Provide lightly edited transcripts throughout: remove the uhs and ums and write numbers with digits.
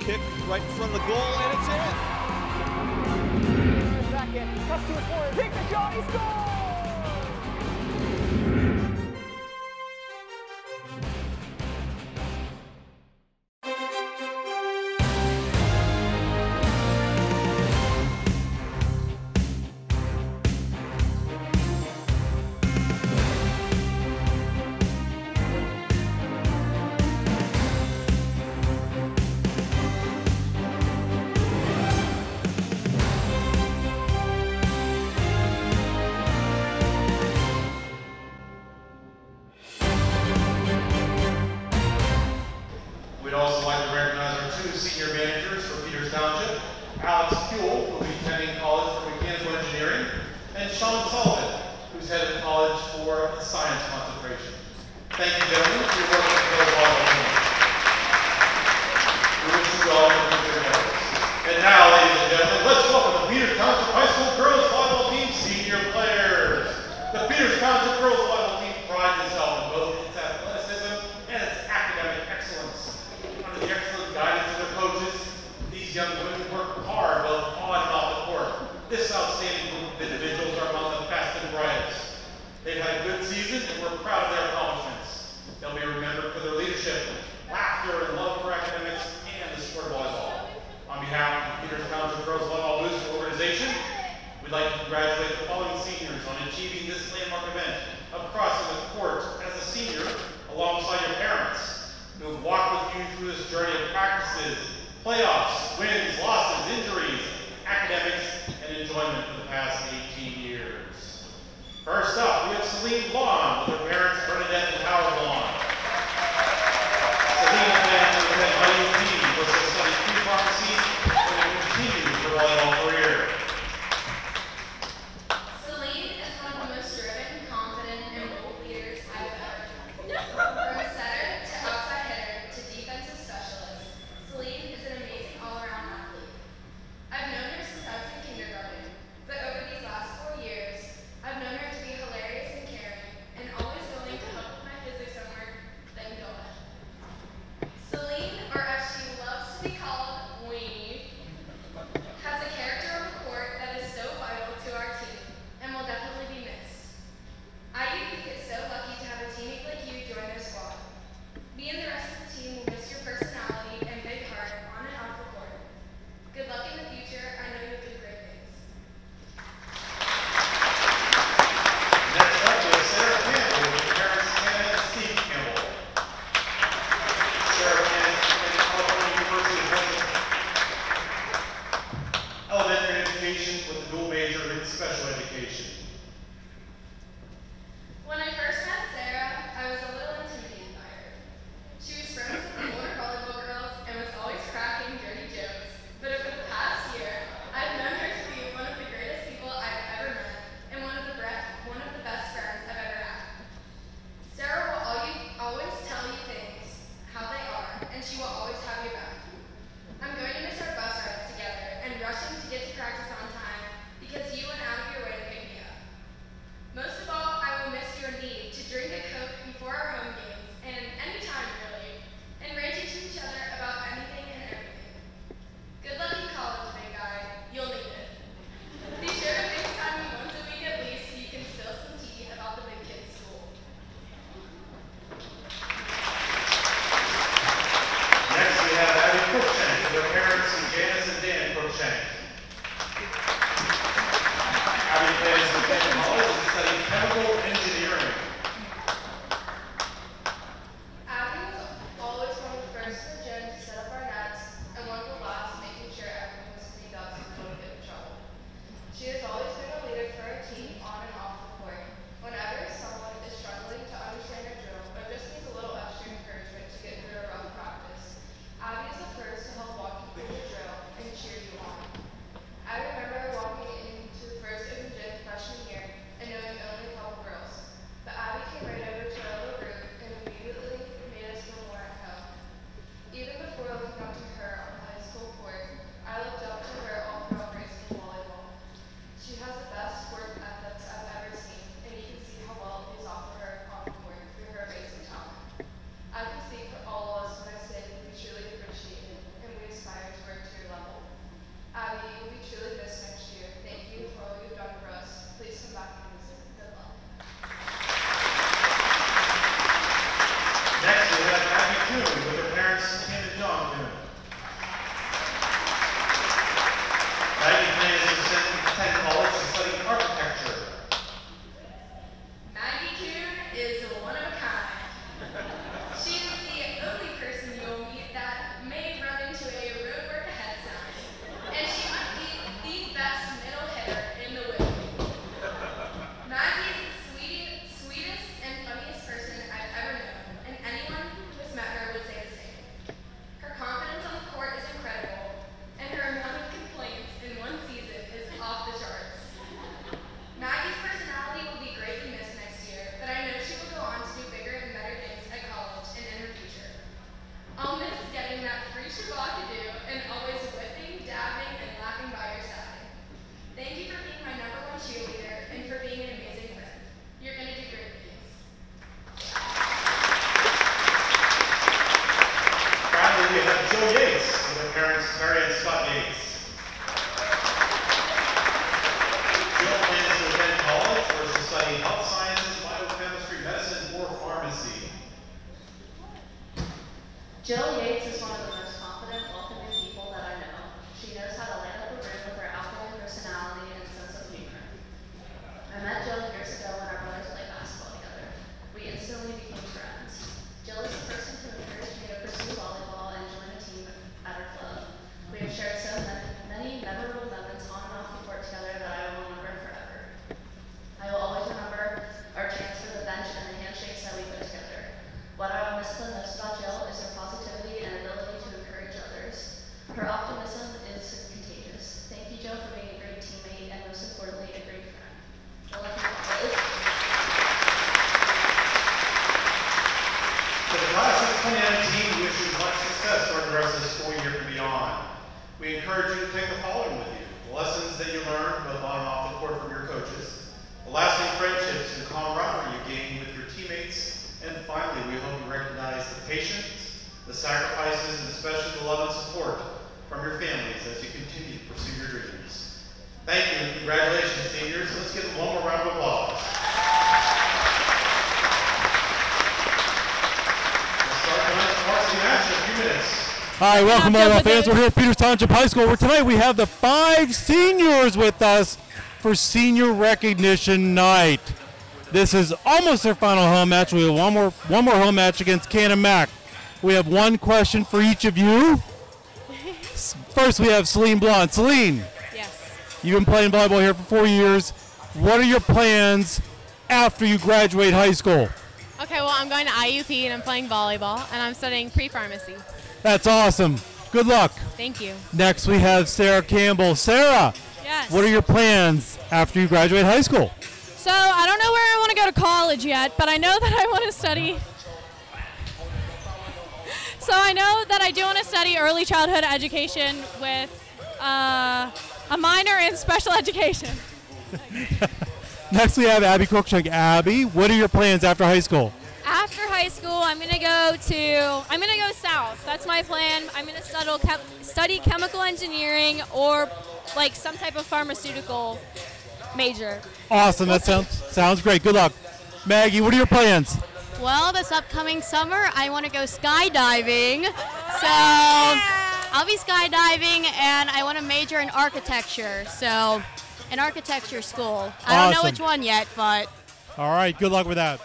kick right in front of the goal, and it's in. Back in, cuts to his forward, take the shot, he scores! We'd also like to recognize our two senior managers for Peters Township, Alex Kuehl, who will be attending college for mechanical engineering, and Sean Sullivan, who's headed to college for a science concentration. Thank you, gentlemen, for your work with the volleyball team. We wish you well in the future endeavors. And now, ladies and gentlemen, let's welcome the Peters Township High School girls volleyball team senior players. The Peters Township girls volleyball team prides itself in both its athleticism and its academic excellence. Under the excellent guidance of their coaches, these young women work hard both on and off the court. This outstanding group of individuals are among the best and brightest. They've had a good season and we're proud of their accomplishments. They'll be remembered for their leadership, laughter, and love for academics and the sport of volleyball. On behalf of the Peters Township Girls Volleyball Booster Organization, we'd like to congratulate the following seniors on achieving this landmark event of crossing the court as a senior alongside your parents, who have walked with you through this journey of practices, playoffs, wins, losses, injuries, academics, and enjoyment for the past 18 years. First up, we have Celine Blonde with her parents, Bernadette and Howard Blonde. Celine plans to attend IUP, where she'll study pre-pharmacy and continue her volleyball career. Celine is one of the most driven, confident, and bold leaders I've ever known. From a setter to outside hitter to defensive specialist, Celine is an amazing all-around athlete. I've known her since I was in kindergarten, but over these last 4 years, I've known her to be hilarious and caring, and shabakadoo, and always whipping, dabbing, and laughing by your side. Thank you for being my #1 cheerleader and for being an amazing friend. You're going to do great things. Finally, we have Jill Yates with her parents, Mary and Scott Yates. Jill plans to attend college where she'll study health sciences, biochemistry, medicine, or pharmacy. Jill Yates is one of the most confident, welcoming people that I know. She knows how to light up a room with her outgoing personality and sense of humor. I met Jill years ago when our brothers played basketball together. We instantly became friends. Jill is the person who encouraged me to pursue volleyball and join a team at her club. We have shared so many memorable moments on and off the court together that I will remember forever. I will always remember our chance for the bench and the handshakes that we put together. What I will miss the most about Jill is her positivity and ability to encourage others. Her optimism is contagious. Thank you, Jill, for being a great teammate and most importantly, a great friend. I love you all. For the class of 2019, we wish you much success during the rest of the school year and beyond. We encourage you to take the following with you: the lessons that you learned both on and off the court from your coaches, the lasting friendships and camaraderie you gain with your teammates, and finally, we hope you recognize the patience, the sacrifices, and especially the love and support from your families as you continue to pursue your dreams. Thank you and congratulations, seniors. Let's give them one more round of applause. Hi, welcome all our fans. We're here at Peters Township High School where tonight we have the 5 seniors with us for Senior Recognition Night. This is almost their final home match. We have one more home match against Cannon Mac. We have one question for each of you. First we have Celine Blonde. Celine, Yes. you've been playing volleyball here for 4 years. What are your plans after you graduate high school? Okay, well, I'm going to IUP and I'm playing volleyball and I'm studying pre-pharmacy. That's awesome. Good luck. Thank you. Next we have Sarah Campbell. Sarah, Yes. what are your plans after you graduate high school? So I don't know where I want to go to college yet, but I know that I want to study. So I know that I do want to study early childhood education with a minor in special education. Next we have Abby Cruikshank. Abby, what are your plans after high school? After high school, I'm gonna go south. That's my plan. I'm gonna study chemical engineering or like some type of pharmaceutical major. Awesome, that sounds great. Good luck. Maggie, what are your plans? Well, this upcoming summer, I want to go skydiving. So I'll be skydiving, and I want to major in architecture. So an architecture school. I don't know Awesome. which one yet, but. All right, good luck with that.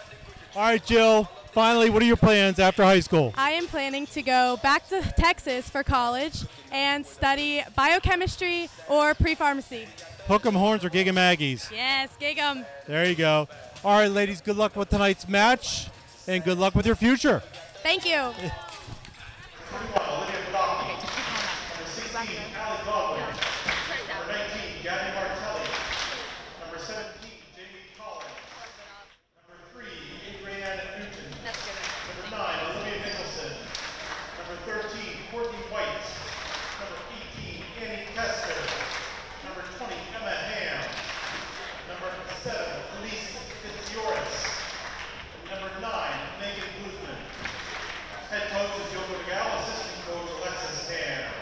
All right, Jill, finally, what are your plans after high school? I am planning to go back to Texas for college and study biochemistry or pre-pharmacy. Hook 'em horns or gig 'em Aggies? Yes, gig 'em. There you go. All right, ladies, good luck with tonight's match, and good luck with your future. Thank you. Number 16, Allie Godwin. Number 19, Gabby Martelli. Number 17, Jamie Collins. Number 3, Adrienne Newton. Number 9, Olivia Nicholson. Number 13, Courtney White. Number 18, Annie Kester. Number 20, Emma Ham. Number 7, Elise Fitzioris. And number 9, Megan Guzman. Head coach is Yoko DeGal, assistant coach Alexis Ham.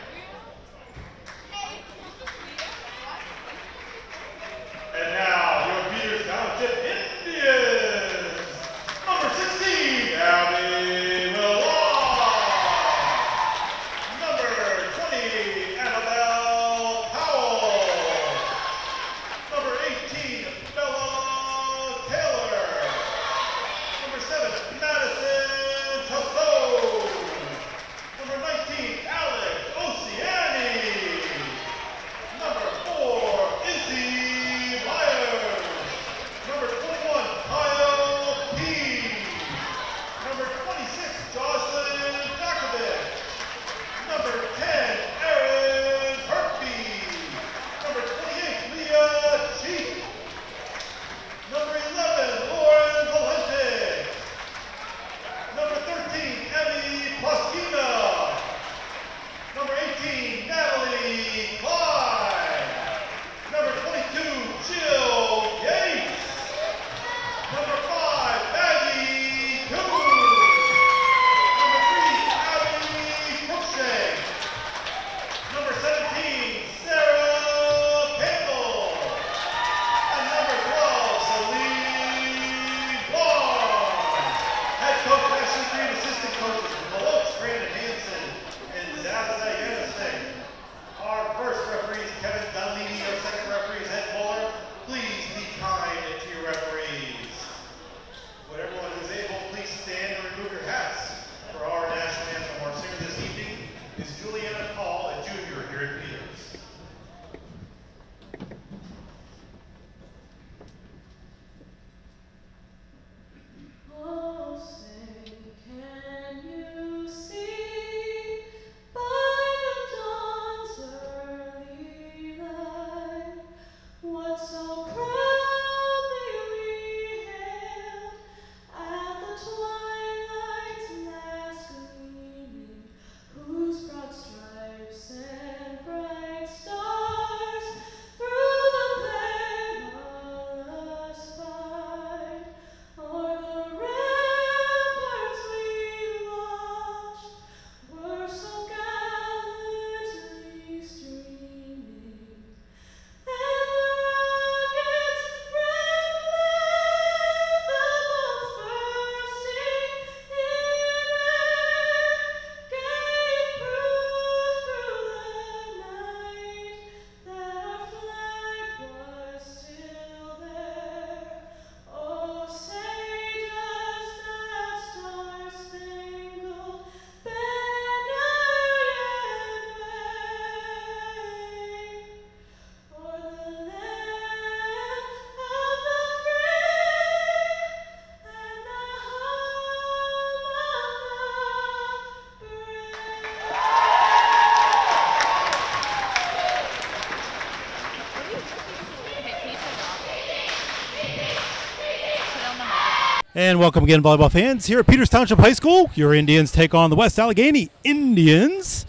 And welcome again, volleyball fans. Here at Peters Township High School, your Indians take on the West Allegheny Indians.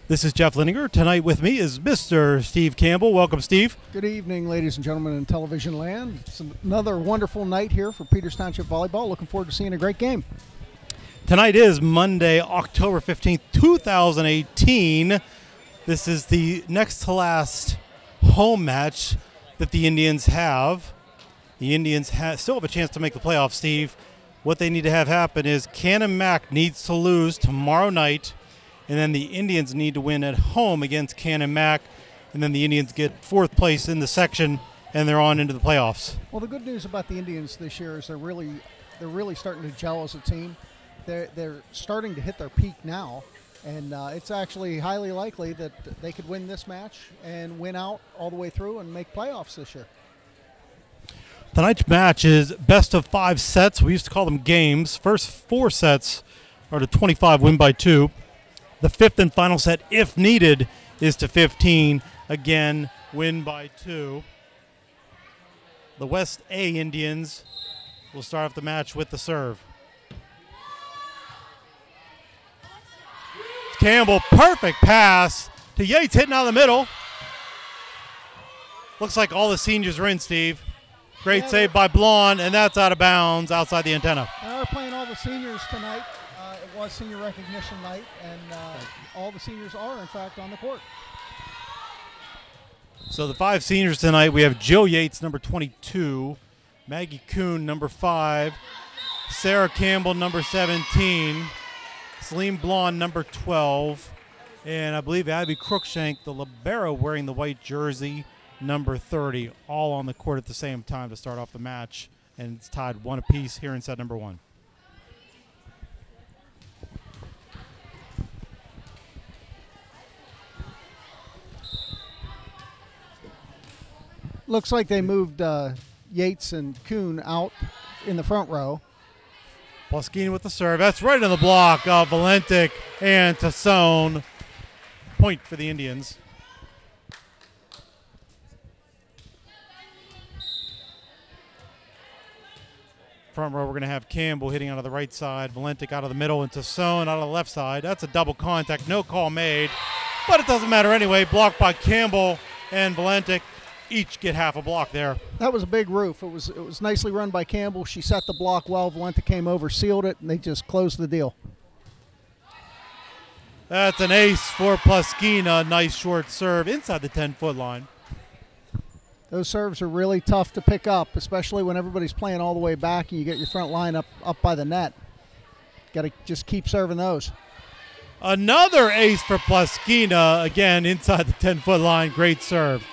This is Jeff Lininger. Tonight with me is Mr. Steve Campbell. Welcome, Steve. Good evening, ladies and gentlemen in television land. It's another wonderful night here for Peters Township Volleyball. Looking forward to seeing a great game. Tonight is Monday, October 15th, 2018. This is the next to last home match that the Indians have. The Indians still have a chance to make the playoffs, Steve. What they need to have happen is Cannon Mac needs to lose tomorrow night, and then the Indians need to win at home against Cannon Mac, and then the Indians get fourth place in the section, and they're on into the playoffs. Well, the good news about the Indians this year is they're really starting to gel as a team. They're starting to hit their peak now, and it's actually highly likely that they could win this match and win out all the way through and make playoffs this year. Tonight's match is best of 5 sets. We used to call them games. First 4 sets are to 25, win by 2. The 5th and final set, if needed, is to 15. Again, win by 2. The West A Indians will start off the match with the serve. Campbell, perfect pass to Yates, hitting out of the middle. Looks like all the seniors are in, Steve. Great save by Blonde, and that's out of bounds outside the antenna. We're playing all the seniors tonight. It was senior recognition night, and all the seniors are, in fact, on the court. So the 5 seniors tonight, we have Jill Yates, number 22, Maggie Kuhn, number 5, Sarah Campbell, number 17, Celine Blonde, number 12, and I believe Abby Crookshank, the libero, wearing the white jersey, number 30, all on the court at the same time to start off the match, and it's tied 1 apiece here in set number 1. Looks like they moved Yates and Kuhn out in the front row. Pluskina with the serve. That's right on the block of Valentic and Tassone. Point for the Indians. Front row, we're going to have Campbell hitting out of the right side, Valentic out of the middle, and Tassone out of the left side. That's a double contact, no call made, but it doesn't matter anyway. Blocked by Campbell and Valentic. Each get half a block there. That was a big roof. It was nicely run by Campbell. She set the block well. Valentic came over, sealed it, and they just closed the deal. That's an ace for Pluskina. Nice short serve inside the 10-foot line. Those serves are really tough to pick up, especially when everybody's playing all the way back and you get your front line up by the net. Got to just keep serving those. Another ace for Pluskina. Again, inside the 10-foot line. Great serve.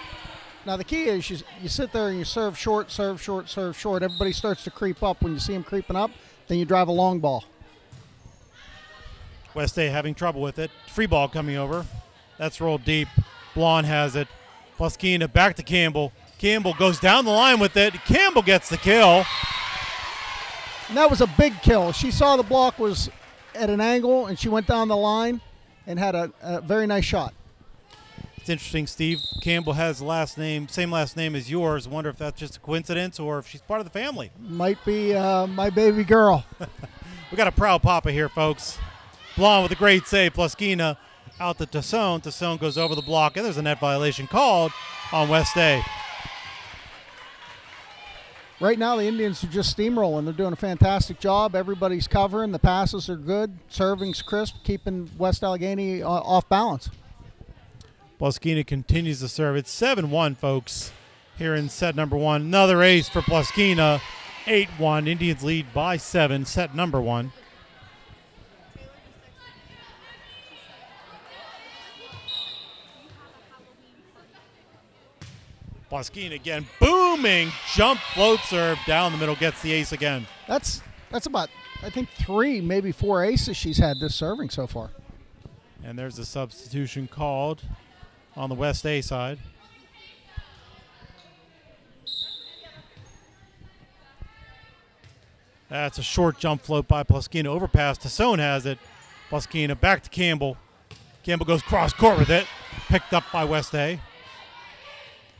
Now, the key is you sit there and you serve short, serve short, serve short. Everybody starts to creep up. When you see them creeping up, then you drive a long ball. West A having trouble with it. Free ball coming over. That's rolled deep. Blonde has it. Pluskina back to Campbell. Campbell goes down the line with it. Campbell gets the kill. And that was a big kill. She saw the block was at an angle, and she went down the line and had a very nice shot. It's interesting, Steve. Campbell has the last name, same last name as yours. I wonder if that's just a coincidence or if she's part of the family. Might be my baby girl. We got a proud papa here, folks. Blonde with a great save. Pluskina out to Tassone. Tassone goes over the block, and there's a net violation called on West A. Right now, the Indians are just steamrolling. They're doing a fantastic job. Everybody's covering. The passes are good. Serving's crisp, keeping West Allegheny off balance. Pluskina continues to serve. It's 7-1, folks, here in set number 1. Another ace for Pluskina. 8-1. Indians lead by 7, set number 1. Pluskina again, booming jump float serve down the middle, gets the ace again. That's about, I think, 3, maybe 4 aces she's had this serving so far. And there's a substitution called on the West A side. That's a short jump float by Pluskina. Overpass. Tassone has it. Pluskina back to Campbell. Campbell goes cross court with it. Picked up by West A.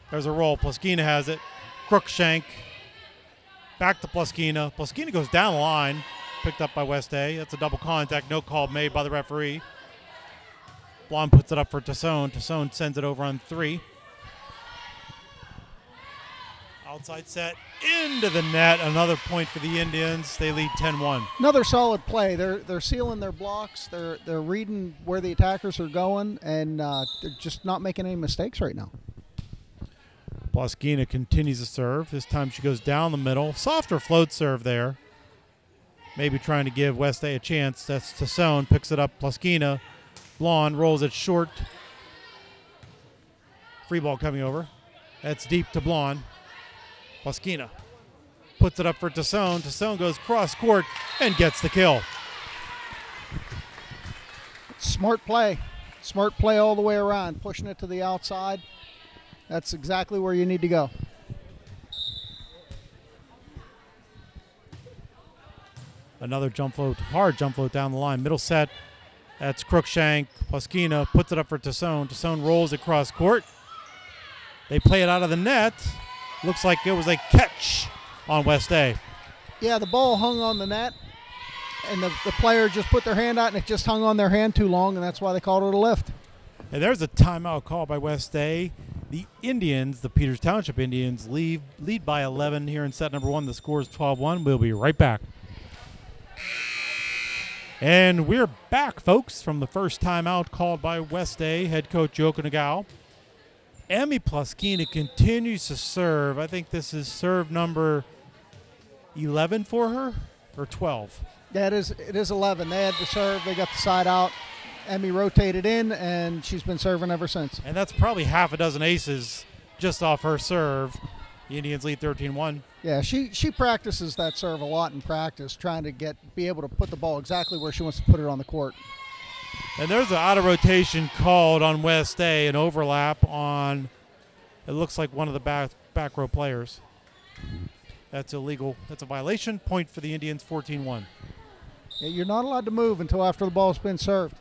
There's a roll. Pluskina has it. Crookshank Back to Pluskina. Pluskina goes down the line. Picked up by West A. That's a double contact. No call made by the referee. Blonde puts it up for Tassone. Tassone sends it over on 3. Outside set into the net. Another point for the Indians. They lead 10-1. Another solid play. They're sealing their blocks. They're reading where the attackers are going, and they're just not making any mistakes right now. Pluskina continues to serve. This time she goes down the middle. Softer float serve there. Maybe trying to give West A a chance. That's Tassone. Picks it up. Pluskina. Blonde rolls it short. Free ball coming over. That's deep to Blonde. Pluskina puts it up for Tassone. Tassone goes cross court and gets the kill. Smart play. Smart play all the way around. Pushing it to the outside. That's exactly where you need to go. Another jump float, hard jump float down the line. Middle set, that's Crookshank. Pluskina puts it up for Tassone. Tassone rolls across court. They play it out of the net. Looks like it was a catch on West A. Yeah, the ball hung on the net, and the player just put their hand out, and it just hung on their hand too long, and that's why they called it a lift. And there's a timeout call by West A. The Indians, the Peters Township Indians, lead by 11 here in set number 1. The score is 12-1. We'll be right back. And we're back, folks, from the first timeout called by West A head coach Yoko Nagao. Emmy Pluskina continues to serve. I think this is serve number 11 for her, or 12. Yeah, it is 11. They had to serve. They got the side out. Emmy rotated in, and she's been serving ever since. And that's probably half a dozen aces just off her serve. The Indians lead 13-1. Yeah, she practices that serve a lot in practice, trying to be able to put the ball exactly where she wants to put it on the court. And there's an out of rotation called on West A, an overlap on, it looks like one of the back row players. That's illegal. That's a violation. Point for the Indians, 14-1. Yeah, you're not allowed to move until after the ball's been served.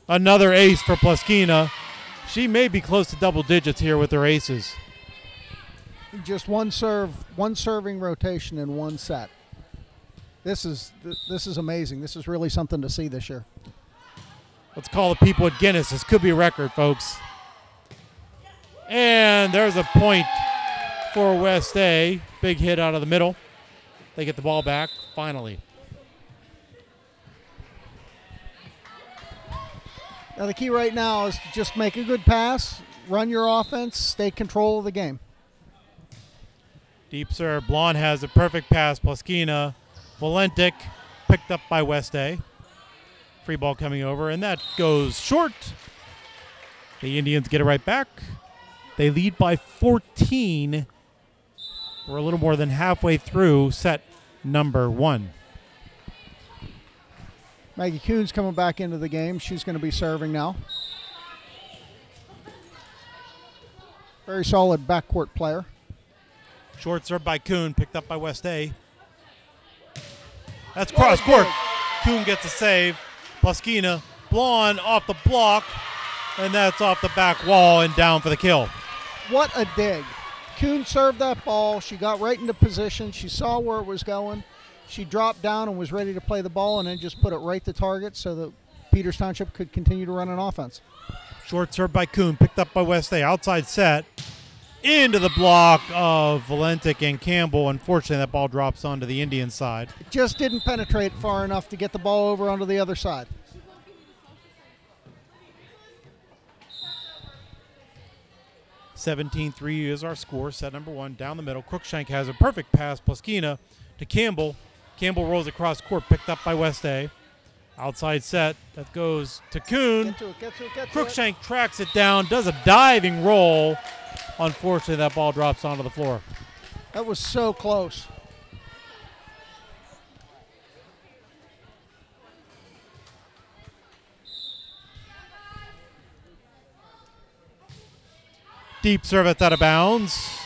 Another ace for Pluskina. She may be close to double digits here with her aces. Just one serving rotation in one set. This is amazing. This is really something to see this year. Let's call the people at Guinness. This could be a record, folks. And there's a point for West A. Big hit out of the middle. They get the ball back, finally. Now the key right now is to just make a good pass, run your offense, stay control of the game. Deep serve. Blonde has a perfect pass. Pluskina. Valentic picked up by West A. Free ball coming over, and that goes short. The Indians get it right back. They lead by 14. We're a little more than halfway through set number 1. Maggie Kuhn's coming back into the game. She's going to be serving now. Very solid backcourt player. Short serve by Kuhn, picked up by West A. That's cross court. Kuhn gets a save. Pluskina, Blonde off the block, and that's off the back wall and down for the kill. What a dig. Kuhn served that ball. She got right into position. She saw where it was going. She dropped down and was ready to play the ball, and then just put it right to target so that Peters Township could continue to run an offense. Short serve by Kuhn, picked up by West A. Outside set. Into the block of Valentic and Campbell. Unfortunately, that ball drops onto the Indian side. It just didn't penetrate far enough to get the ball over onto the other side. $17-3 is our score. Set number 1 down the middle. Crookshank has a perfect pass. Pluskina to Campbell. Campbell rolls across court, picked up by West A. Outside set, that goes to Kuhn. Get to it. Crookshank tracks it down, does a diving roll. Unfortunately, that ball drops onto the floor. That was so close. Deep serve, that's out of bounds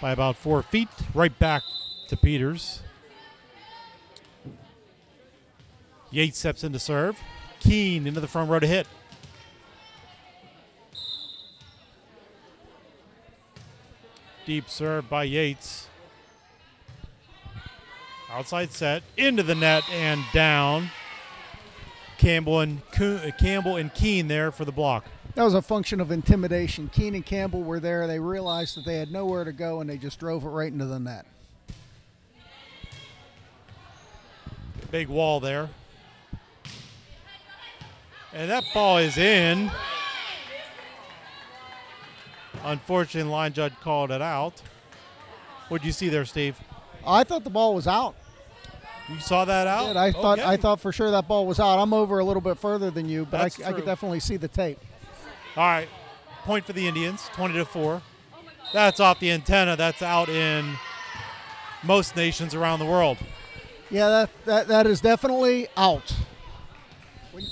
by about 4 feet. Right back to Peters. Yates steps in to serve. Keene into the front row to hit. Deep serve by Yates. Outside set, into the net and down. Campbell and Keene there for the block. That was a function of intimidation. Keene and Campbell were there. They realized that they had nowhere to go, and they just drove it right into the net. Big wall there. And that ball is in. Unfortunately, line judge called it out. What did you see there, Steve? I thought the ball was out. You saw that out? I thought for sure that ball was out. I'm over a little bit further than you, but I could definitely see the tape. All right, point for the Indians, 20-4. That's off the antenna. That's out in most nations around the world. Yeah, that is definitely out.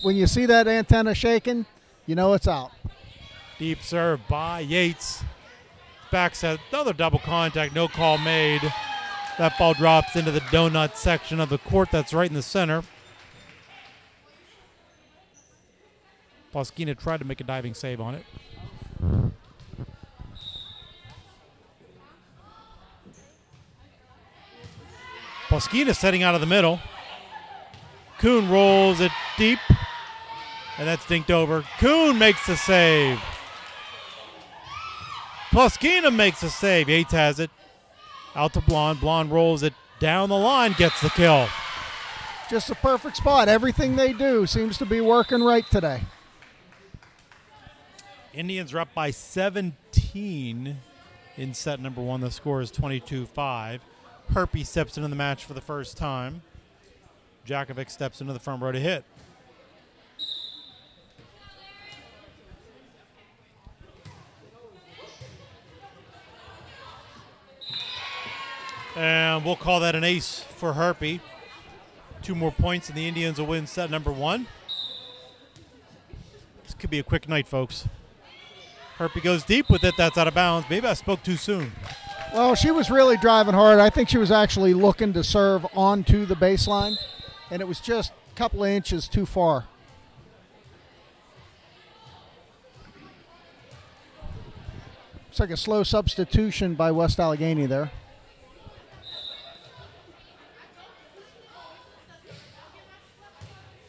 When you see that antenna shaking, you know it's out. Deep serve by Yates. Back set, another double contact, no call made. That ball drops into the donut section of the court that's right in the center. Poskina tried to make a diving save on it. Poskina setting out of the middle. Kuhn rolls it deep, and that's dinked over. Kuhn makes the save. Poskina makes the save. Yates has it. Out to Blonde. Blonde rolls it down the line, gets the kill. Just a perfect spot. Everything they do seems to be working right today. Indians are up by 17 in set number one. The score is 22-5. Herpy steps into the match for the first time. Jakovic steps into the front row to hit. And we'll call that an ace for Herpy. 2 more points and the Indians will win set number one. This could be a quick night, folks. Herpy goes deep with it. That's out of bounds. Maybe I spoke too soon. Well, she was really driving hard. I think she was actually looking to serve onto the baseline, and it was just a couple of inches too far. It's like a slow substitution by West Allegheny there.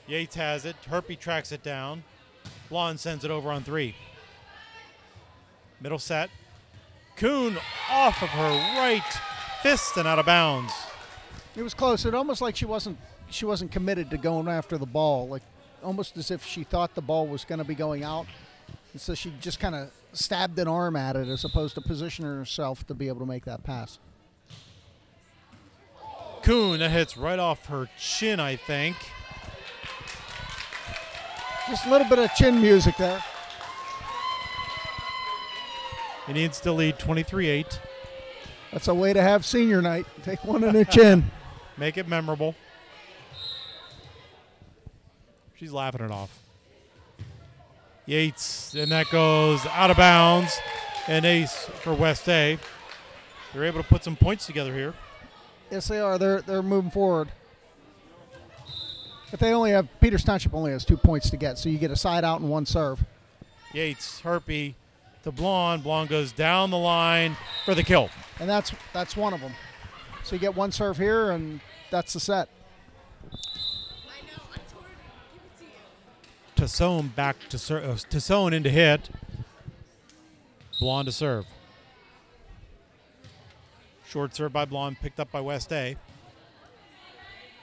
Yates has it. Herpy tracks it down. Blonde sends it over on 3. Middle set. Kuhn off of her right fist and out of bounds. It was close. It almost like she wasn't committed to going after the ball, like almost as if she thought the ball was going to be going out. And so she just kind of stabbed an arm at it as opposed to positioning herself to be able to make that pass. Kuhn, that hits right off her chin, I think. Just a little bit of chin music there. Indians still lead 23-8. That's a way to have senior night. Take one in the chin. Make it memorable. She's laughing it off. Yates, and that goes out of bounds. An ace for West A. They're able to put some points together here. Yes, they are. They're moving forward. But Peters Township only has 2 points to get, so you get a side out and 1 serve. Yates, Herpy to Blonde. Blonde goes down the line for the kill. And that's one of them. So you get 1 serve here, and that's the set. Tassone back to Tassone into hit. Blonde to serve. Short serve by Blonde, picked up by West A.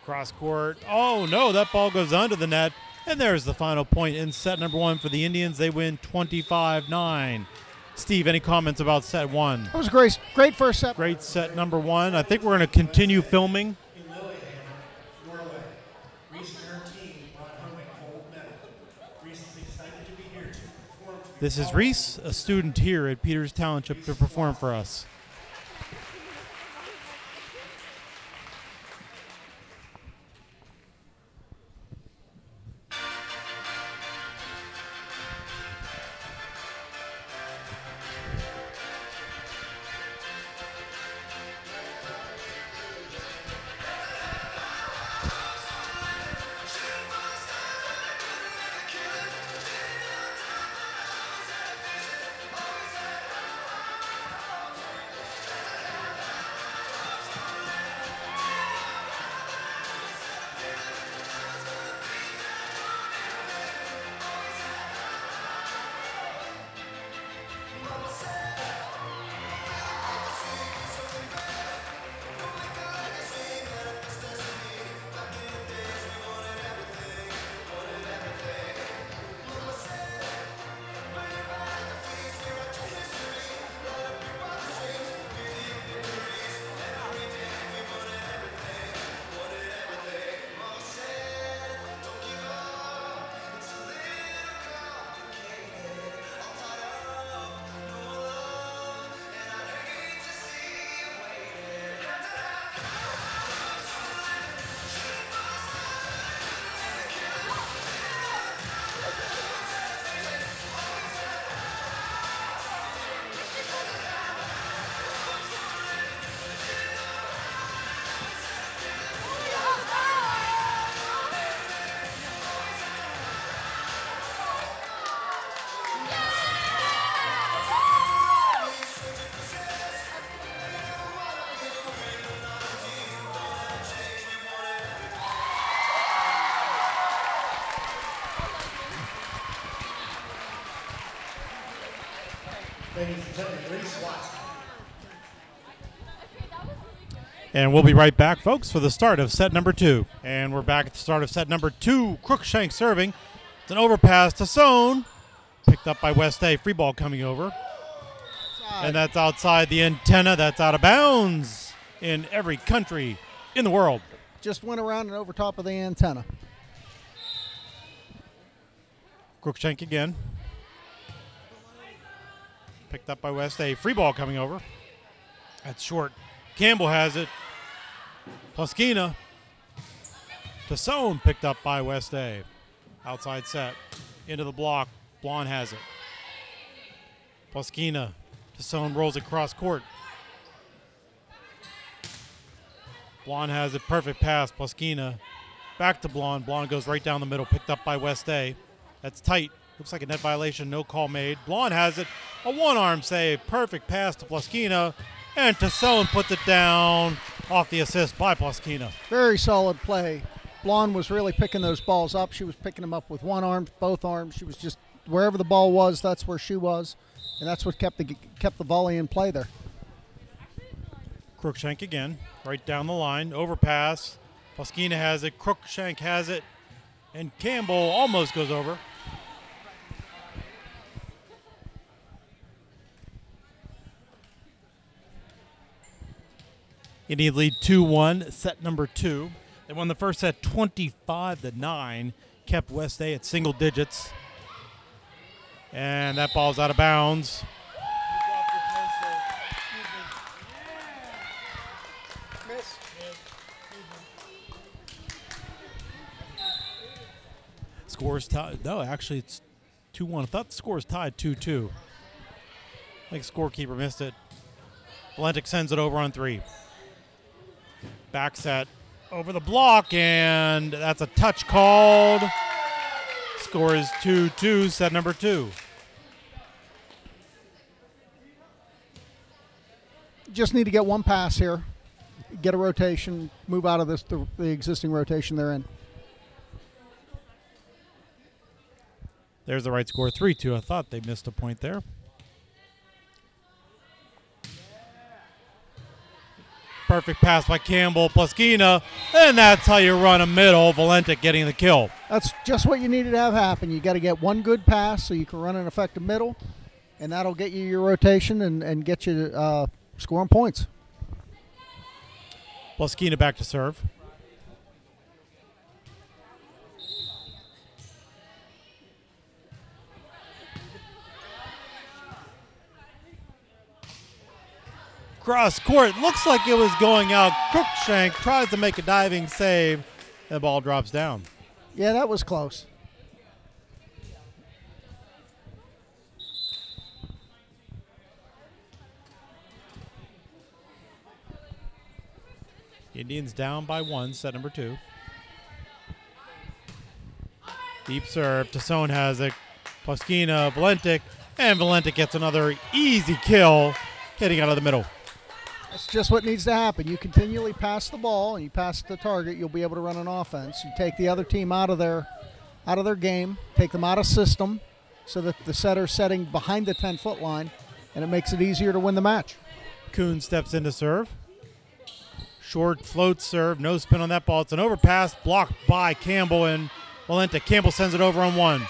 Cross court. Oh, no, that ball goes under the net. And there's the final point in set number one for the Indians. They win 25-9. Steve, any comments about set one? That was a great first set. Great set number one. I think we're going to continue filming. This is Reese, a student here at Peters Township, to perform for us. And we'll be right back, folks, for the start of set number 2. And we're back at the start of set number 2. Crookshank serving. It's an overpass to Sohn. Picked up by West A. Free ball coming over. And that's outside the antenna. That's out of bounds in every country in the world. Just went around and over top of the antenna. Crookshank again. Picked up by West A. Free ball coming over. That's short. Campbell has it. Pluskina to Sohn, picked up by West A. Outside set. Into the block. Blonde has it. Pluskina to Sohn, rolls across court. Blonde has it. Perfect pass. Pluskina back to Blonde. Blonde goes right down the middle. Picked up by West A. That's tight. Looks like a net violation. No call made. Blonde has it. A one-arm save. Perfect pass to Pluskina. And to Sohn puts it down off the assist by Pluskina. Very solid play. Blonde was really picking those balls up. She was picking them up with one arm, both arms. She was just wherever the ball was, that's where she was. And that's what kept the volley in play there. Crookshank again, right down the line, overpass. Pluskina has it, Crookshank has it, and Campbell almost goes over. Indians lead 2-1, set number 2. They won the first set 25-9, kept West A at single digits. And that ball's out of bounds. Scores tied. No, actually it's 2-1. I thought the score was tied 2-2. I think scorekeeper missed it. Valentic sends it over on 3. Back set over the block, and that's a touch called. Score is 2-2, set number 2. Just need to get one pass here, get a rotation, move out of the existing rotation they're in. There's the right score, 3-2. I thought they missed a point there. Perfect pass by Campbell, Pluskina, and that's how you run a middle. Valentic getting the kill. That's just what you needed to have happen. You got to get one good pass so you can run an effective middle, and that'll get you your rotation and get you scoring points. Pluskina back to serve. Cross court, looks like it was going out. Crookshank tries to make a diving save, and the ball drops down. Yeah, that was close. Indians down by 1, set number 2. Deep serve, Sohn has it. Pluskina, Valentic, and Valentic gets another easy kill, hitting out of the middle. That's just what needs to happen. You continually pass the ball and you pass the target, you'll be able to run an offense. You take the other team out of their game, take them out of system so that the setter's setting behind the 10-foot line, and it makes it easier to win the match. Kuhn steps in to serve. Short float serve, no spin on that ball. It's an overpass blocked by Campbell and Valentic. Campbell sends it over on 1.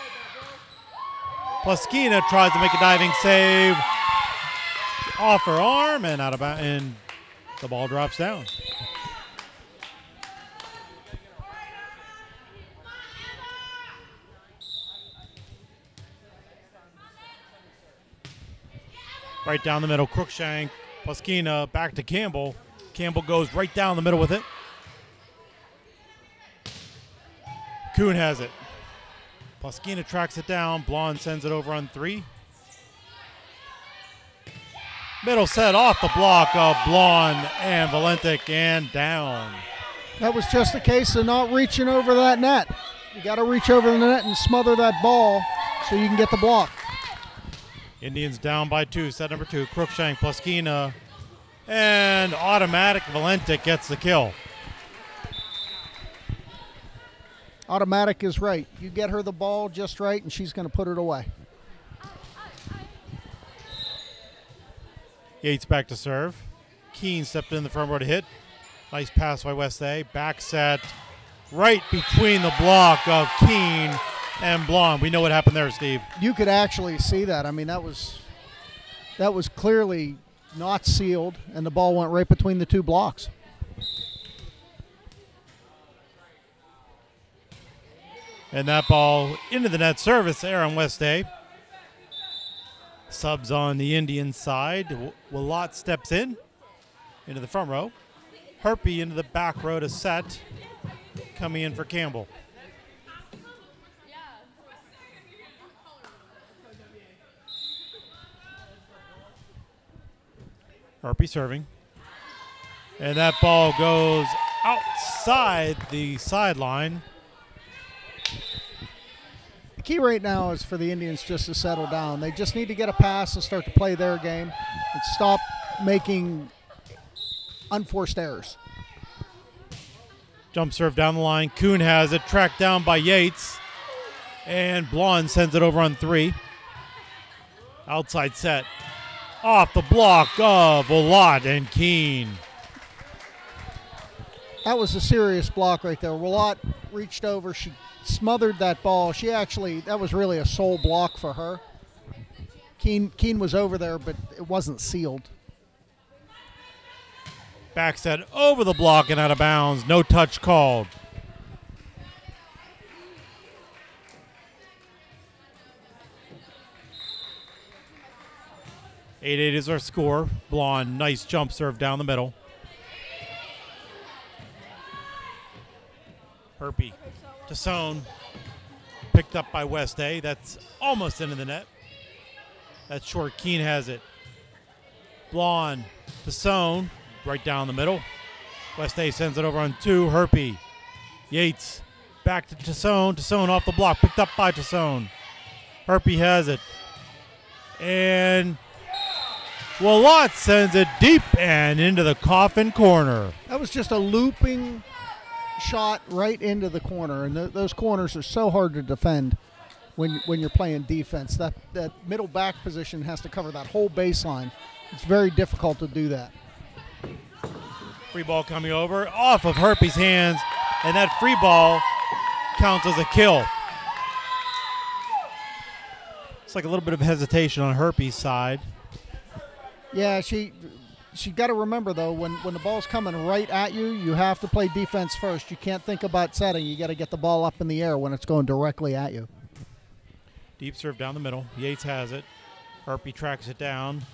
Pluskina tries to make a diving save. Off her arm and out of bounds, and the ball drops down. Right down the middle, Crookshank, Pluskina, back to Campbell. Campbell goes right down the middle with it. Kuhn has it. Pluskina tracks it down. Blonde sends it over on 3. Middle set off the block of Blonde and Valentic and down. That was just a case of not reaching over that net. You got to reach over the net and smother that ball so you can get the block. Indians down by 2, set number 2. Crookshank, Pluskina, and automatic Valentic gets the kill. Automatic is right. You get her the ball just right and she's going to put it away. Yates back to serve. Keene stepped in the front row to hit. Nice pass by West A. Back set right between the block of Keene and Blonde. We know what happened there, Steve. You could actually see that. I mean, that was clearly not sealed, and the ball went right between the two blocks. And that ball into the net. Service there on West A. Subs on the Indian side. Willott steps in into the front row. Herpy into the back row to set. Coming in for Campbell. Herpy serving. And that ball goes outside the sideline. The key right now is for the Indians just to settle down. They just need to get a pass and start to play their game and stop making unforced errors. Jump serve down the line. Kuhn has it, tracked down by Yates. And Blonde sends it over on 3. Outside set. Off the block of Willott and Keene. That was a serious block right there. Willott reached over. She smothered that ball. That was really a sole block for her. Keene was over there, but it wasn't sealed. Back set over the block and out of bounds. No touch called. (8-8) is our score. Blonde, nice jump serve down the middle. Herpy to Sohn. Picked up by West A. That's almost into the net. That's short. Keene has it. Blonde to Sohn. Right down the middle. West A sends it over on 2. Herpy. Yates back to Tassone. Tassone off the block. Picked up by Tassone. Herpy has it. And Willott sends it deep and into the coffin corner. That was just a looping shot right into the corner. And those corners are so hard to defend when you're playing defense. That middle back position has to cover that whole baseline. It's very difficult to do that. Free ball coming over off of Herpy's hands, and that free ball counts as a kill. It's like a little bit of hesitation on Herpy's side. Yeah, she got to remember, though, when the ball's coming right at you, you have to play defense first. You can't think about setting. You got to get the ball up in the air when it's going directly at you. Deep serve down the middle. Yates has it. Herpy tracks it down.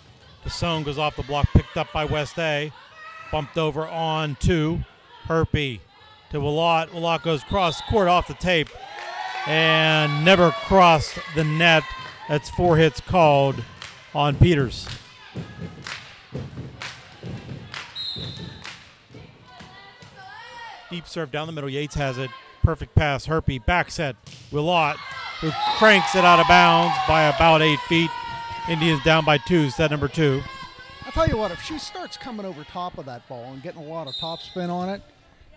Tassone goes off the block, picked up by West A. Bumped over on 2. Herpy to Willott. Willott goes cross court off the tape and never crossed the net. That's 4 hits called on Peters. Deep serve down the middle. Yates has it. Perfect pass. Herpy back set. Willott, who cranks it out of bounds by about 8 feet. Indians down by 2. Set number 2. I'll tell you what, if she starts coming over top of that ball and getting a lot of topspin on it,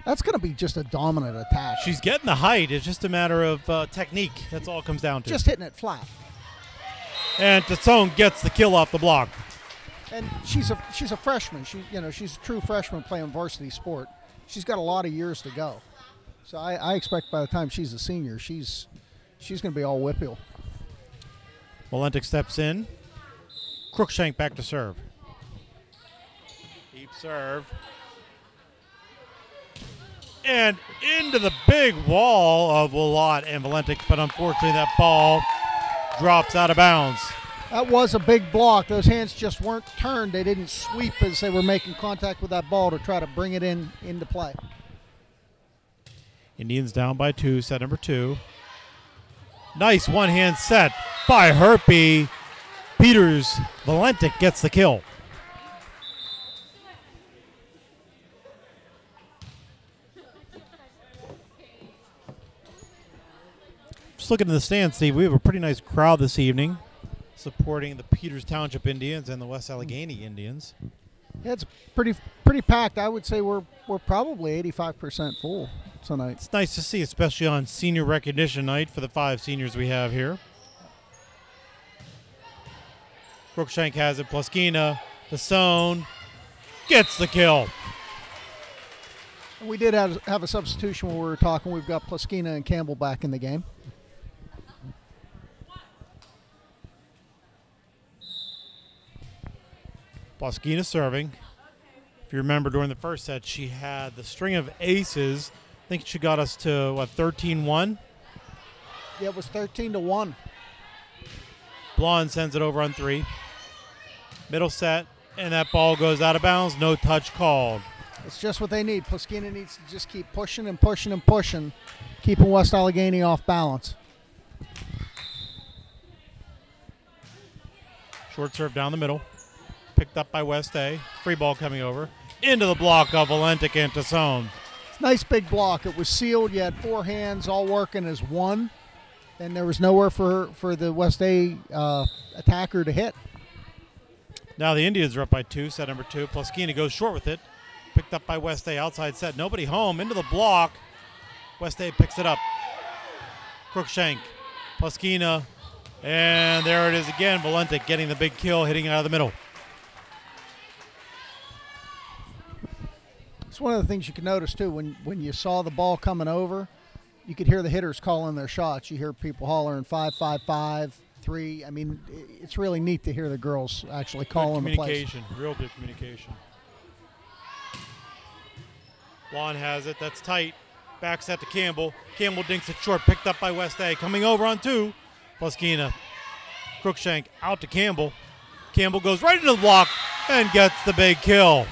that's going to be just a dominant attack. She's getting the height. It's just a matter of technique. That's all it comes down to. Just hitting it flat. And Tassone gets the kill off the block. And she's a freshman. She's a true freshman playing varsity sport. She's got a lot of years to go. So I expect by the time she's a senior, she's going to be all whippeal. Valentic steps in. Crookshank back to serve. Deep serve. And into the big wall of Willott and Valentic, but unfortunately that ball drops out of bounds. That was a big block. Those hands just weren't turned. They didn't sweep as they were making contact with that ball to try to bring it into play. Indians down by 2, set number 2. Nice one-hand set by Herpy. Peters. Valentic gets the kill. Just looking in the stands, Steve, we have a pretty nice crowd this evening supporting the Peters Township Indians and the West Allegheny Indians. Yeah, it's pretty packed. I would say we're probably 85% full tonight. It's nice to see, especially on senior recognition night for the 5 seniors we have here. Crookshank has it. Pluskina The zone gets the kill. We did have a substitution when we were talking. We've got Plaskina and Campbell back in the game. Plaskina serving. If you remember, during the first set, she had the string of aces. I think she got us to, what, 13-1? Yeah, it was 13-1. Blonde sends it over on 3. Middle set, and that ball goes out of bounds. No touch called. It's just what they need. Plaskina needs to just keep pushing and pushing and pushing, keeping West Allegheny off balance. Short serve down the middle. Picked up by West A. Free ball coming over. Into the block of Valentic and Tassone. Nice big block. It was sealed. You had 4 hands all working as one, and there was nowhere for the West A attacker to hit. Now the Indians are up by 2, set number 2. Plaskina goes short with it. Picked up by West A, outside set. Nobody home, into the block. West A picks it up. Crookshank, Plaskina, and there it is again. Valentic getting the big kill, hitting out of the middle. It's one of the things you can notice too. When you saw the ball coming over, you could hear the hitters calling their shots. You hear people hollering 5-5-5, 3. I mean, it's really neat to hear the girls actually calling the plays. Communication, real good communication. Blonde has it. That's tight. Back set to Campbell. Campbell dinks it short. Picked up by West A. Coming over on 2. Plaskina. Crookshank out to Campbell. Campbell goes right into the block and gets the big kill.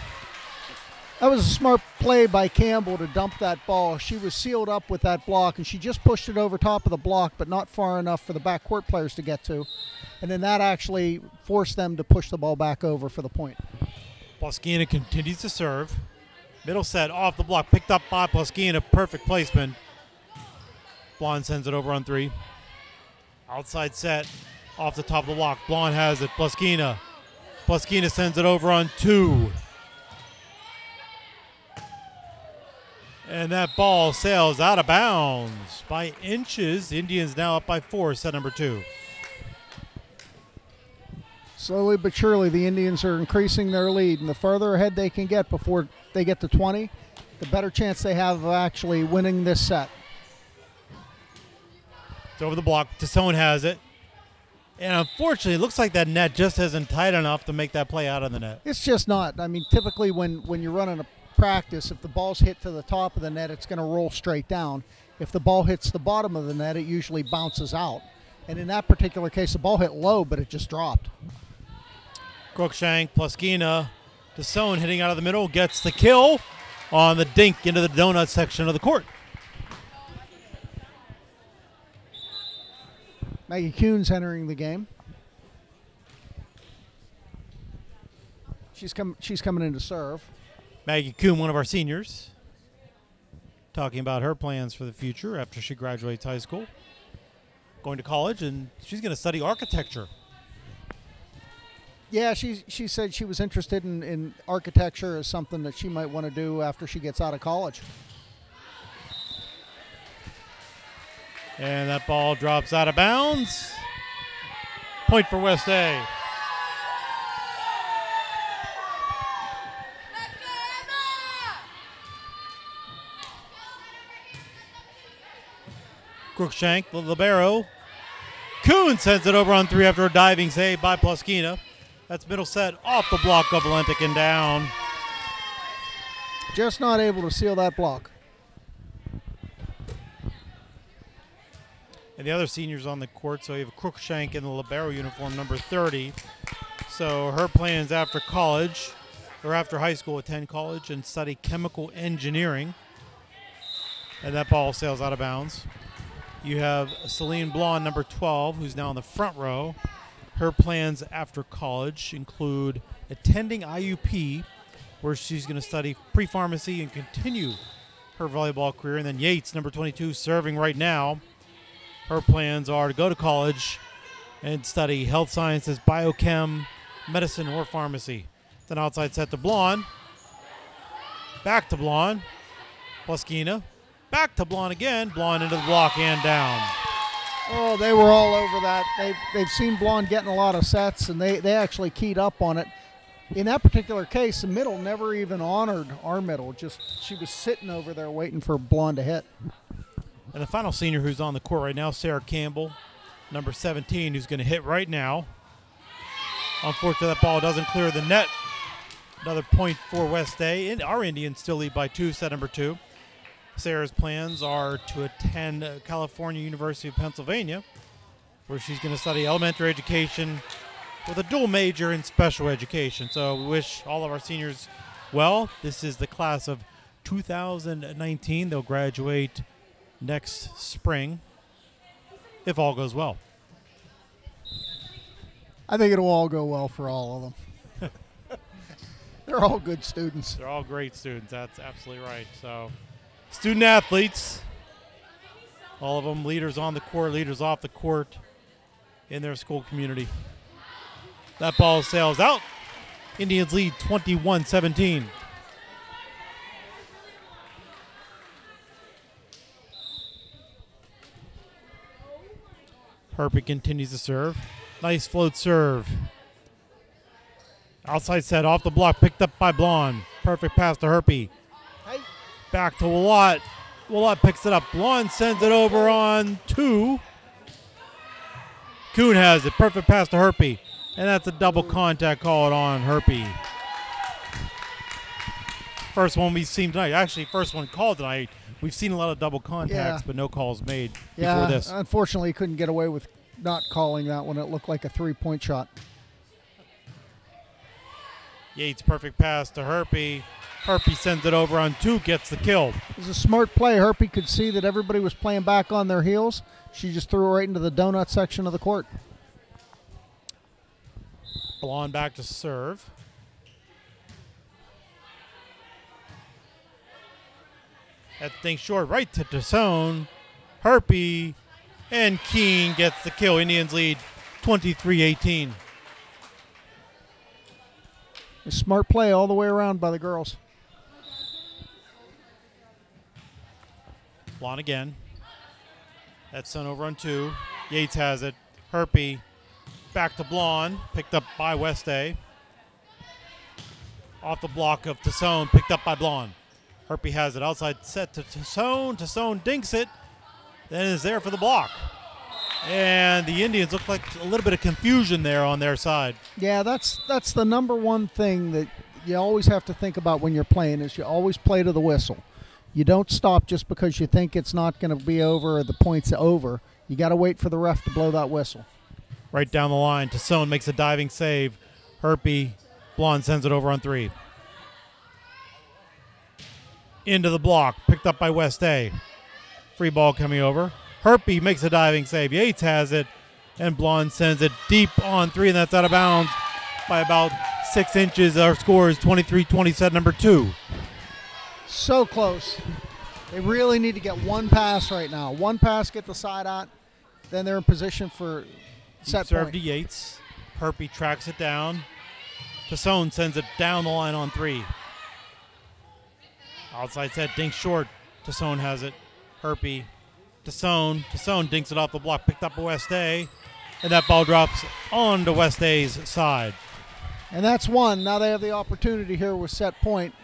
That was a smart play by Campbell to dump that ball. She was sealed up with that block, and she just pushed it over top of the block, but not far enough for the backcourt players to get to. And then that actually forced them to push the ball back over for the point. Plaskina continues to serve. Middle set off the block. Picked up by Plaskina. Perfect placement. Blonde sends it over on 3. Outside set off the top of the block. Blonde has it. Plaskina. Plaskina sends it over on 2. And that ball sails out of bounds by inches. Indians now up by 4, set number 2. Slowly but surely, the Indians are increasing their lead, and the further ahead they can get before they get to 20, the better chance they have of actually winning this set. It's over the block. Tassone has it. And unfortunately, it looks like that net just isn't tight enough to make that play out on the net. It's just not. I mean, typically when you're running a practice, if the ball's hit to the top of the net, it's going to roll straight down. If the ball hits the bottom of the net, it usually bounces out. And in that particular case, the ball hit low, but it just dropped. Crookshank, Plaskina, Tassone hitting out of the middle, gets the kill on the dink into the donut section of the court. Maggie Kuhn's entering the game. She's coming in to serve. Maggie Kuhn, one of our seniors, talking about her plans for the future after she graduates high school. Going to college, and she's going to study architecture. Yeah, she said she was interested in architecture as something that she might want to do after she gets out of college. And that ball drops out of bounds. Point for West A. Crookshank, the libero. Kuhn sends it over on 3 after a diving save by Plaskina. That's middle set off the block of Valentic and down. Just not able to seal that block. And the other seniors on the court, so you have Crookshank in the libero uniform, number 30. So her plans after college, or after high school, attend college and study chemical engineering. And that ball sails out of bounds. You have Celine Blonde, number 12, who's now in the front row. Her plans after college include attending IUP, where she's going to study pre-pharmacy and continue her volleyball career. And then Yates, number 22, serving right now. Her plans are to go to college and study health sciences, biochem, medicine, or pharmacy. Then outside set to Blonde. Back to Blonde. Plaskina. Back to Blonde again. Blonde into the block and down. Oh, they were all over that. They've seen Blonde getting a lot of sets, and they actually keyed up on it. in that particular case, the middle never even honored our middle. Just she was sitting over there waiting for Blonde to hit. And the final senior who's on the court right now, Sarah Campbell, number 17, who's going to hit right now. Unfortunately, that ball doesn't clear the net. Another point for West Day. And our Indians still lead by 2, set number 2. Sarah's plans are to attend California University of Pennsylvania, where she's going to study elementary education with a dual major in special education. So we wish all of our seniors well. This is the class of 2019. They'll graduate next spring, if all goes well. I think it'll all go well for all of them. They're all good students. They're all great students. That's absolutely right. So, student athletes, all of them leaders on the court, leaders off the court in their school community. That ball sails out. Indians lead 21-17. Herpy continues to serve. Nice float serve. Outside set off the block, picked up by Blonde. Perfect pass to Herpy. Back to Willott. Willott picks it up. Blonde sends it over on 2. Kuhn has it. Perfect pass to Herpy. And that's a double contact call on Herpy. First one we've seen tonight. Actually, first one called tonight. We've seen a lot of double contacts, but no calls made before this. Unfortunately, he couldn't get away with not calling that one. It looked like a 3-point shot. Yates, perfect pass to Herpy. Herpy sends it over on 2, gets the kill. It was a smart play. Herpy could see that everybody was playing back on their heels. She just threw it right into the donut section of the court. Blonde back to serve. That thing short right to Tassone. Herpy and Keene gets the kill. Indians lead 23-18. A smart play all the way around by the girls. Blonde again. That's sent over on 2. Yates has it. Herpy back to Blonde. Picked up by West Day. Off the block of Tassone. Picked up by Blonde. Herpy has it. Outside set to Tassone. Tassone dinks it. Then is there for the block. And the Indians look like a little bit of confusion there on their side. Yeah, that's the number one thing that you always have to think about when you're playing is you always play to the whistle. You don't stop just because you think it's not going to be over or the point's over. You got to wait for the ref to blow that whistle. Right down the line, Tassone makes a diving save. Herpy, Blonde sends it over on 3. Into the block, picked up by West Day. Free ball coming over. Herpy makes a diving save. Yates has it, and Blonde sends it deep on 3, and that's out of bounds by about 6 inches. Our score is 23-20, set number 2. So close. They really need to get one pass right now. One pass, get the side out, then they're in position for set serve point. to Yates. Herpy tracks it down. Tassone sends it down the line on 3. Outside set, dink short. Tassone has it. Herpy. Tassone dinks it off the block, picked up by West Day, and that ball drops onto West Day's side. And that's one. Now they have the opportunity here with set point.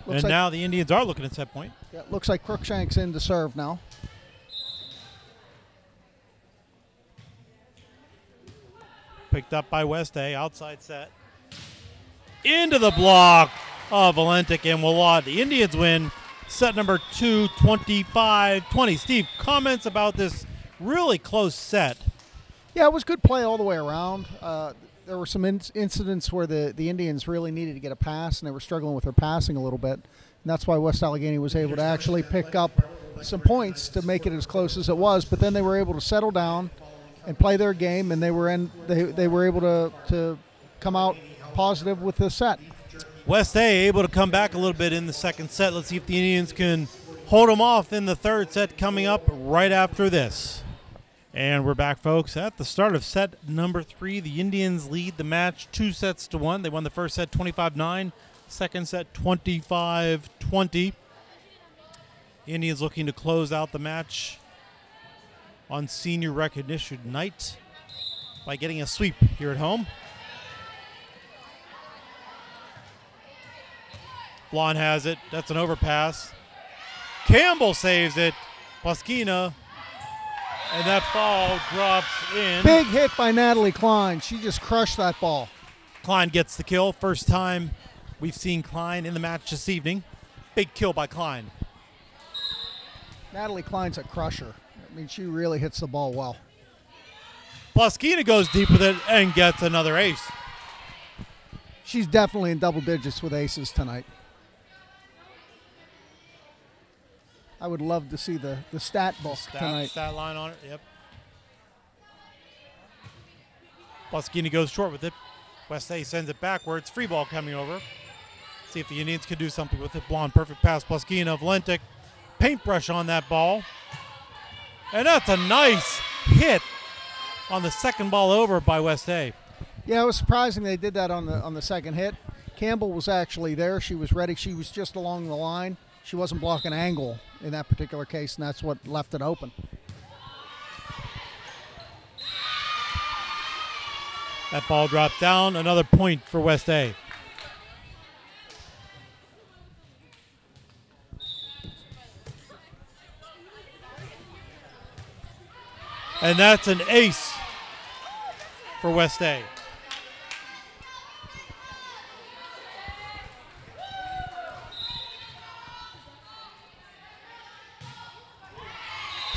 And now the Indians are looking at set point. Yeah, looks like Crookshank's in to serve now. Picked up by West Day, outside set. Into the block of Valentic and Willott. The Indians win set number 2, 25-20. Steve, comments about this really close set? Yeah, it was good play all the way around. There were some incidents where the Indians really needed to get a pass, and they were struggling with their passing a little bit. And that's why West Allegheny was able to actually pick up some points to make it as close as it was. But then they were able to settle down and play their game, and they were able to come out positive with the set. West Day able to come back a little bit in the second set. Let's see if the Indians can hold them off in the third set coming up right after this. And we're back, folks, at the start of set number 3. The Indians lead the match 2-1. They won the first set 25-9, second set 25-20. Indians looking to close out the match on senior recognition night by getting a sweep here at home. Blonde has it. That's an overpass. Campbell saves it. Poskina. And that ball drops in. Big hit by Natalie Klein. She just crushed that ball. Klein gets the kill. First time we've seen Klein in the match this evening. Big kill by Klein. Natalie Klein's a crusher. I mean, she really hits the ball well. Poskina goes deep with it and gets another ace. She's definitely in double digits with aces tonight. I would love to see the stat book tonight. Stat line on it, yep. Poskina goes short with it. West A sends it backwards. Free ball coming over. See if the Indians can do something with it. Blonde, perfect pass. Poskina, Valentic. Paintbrush on that ball. And that's a nice hit on the second ball over by West A. Yeah, it was surprising they did that on the second hit. Campbell was actually there. She was ready. She was just along the line. She wasn't blocking angle in that particular case, and that's what left it open. That ball drops down. Another point for West A. And that's an ace for West A.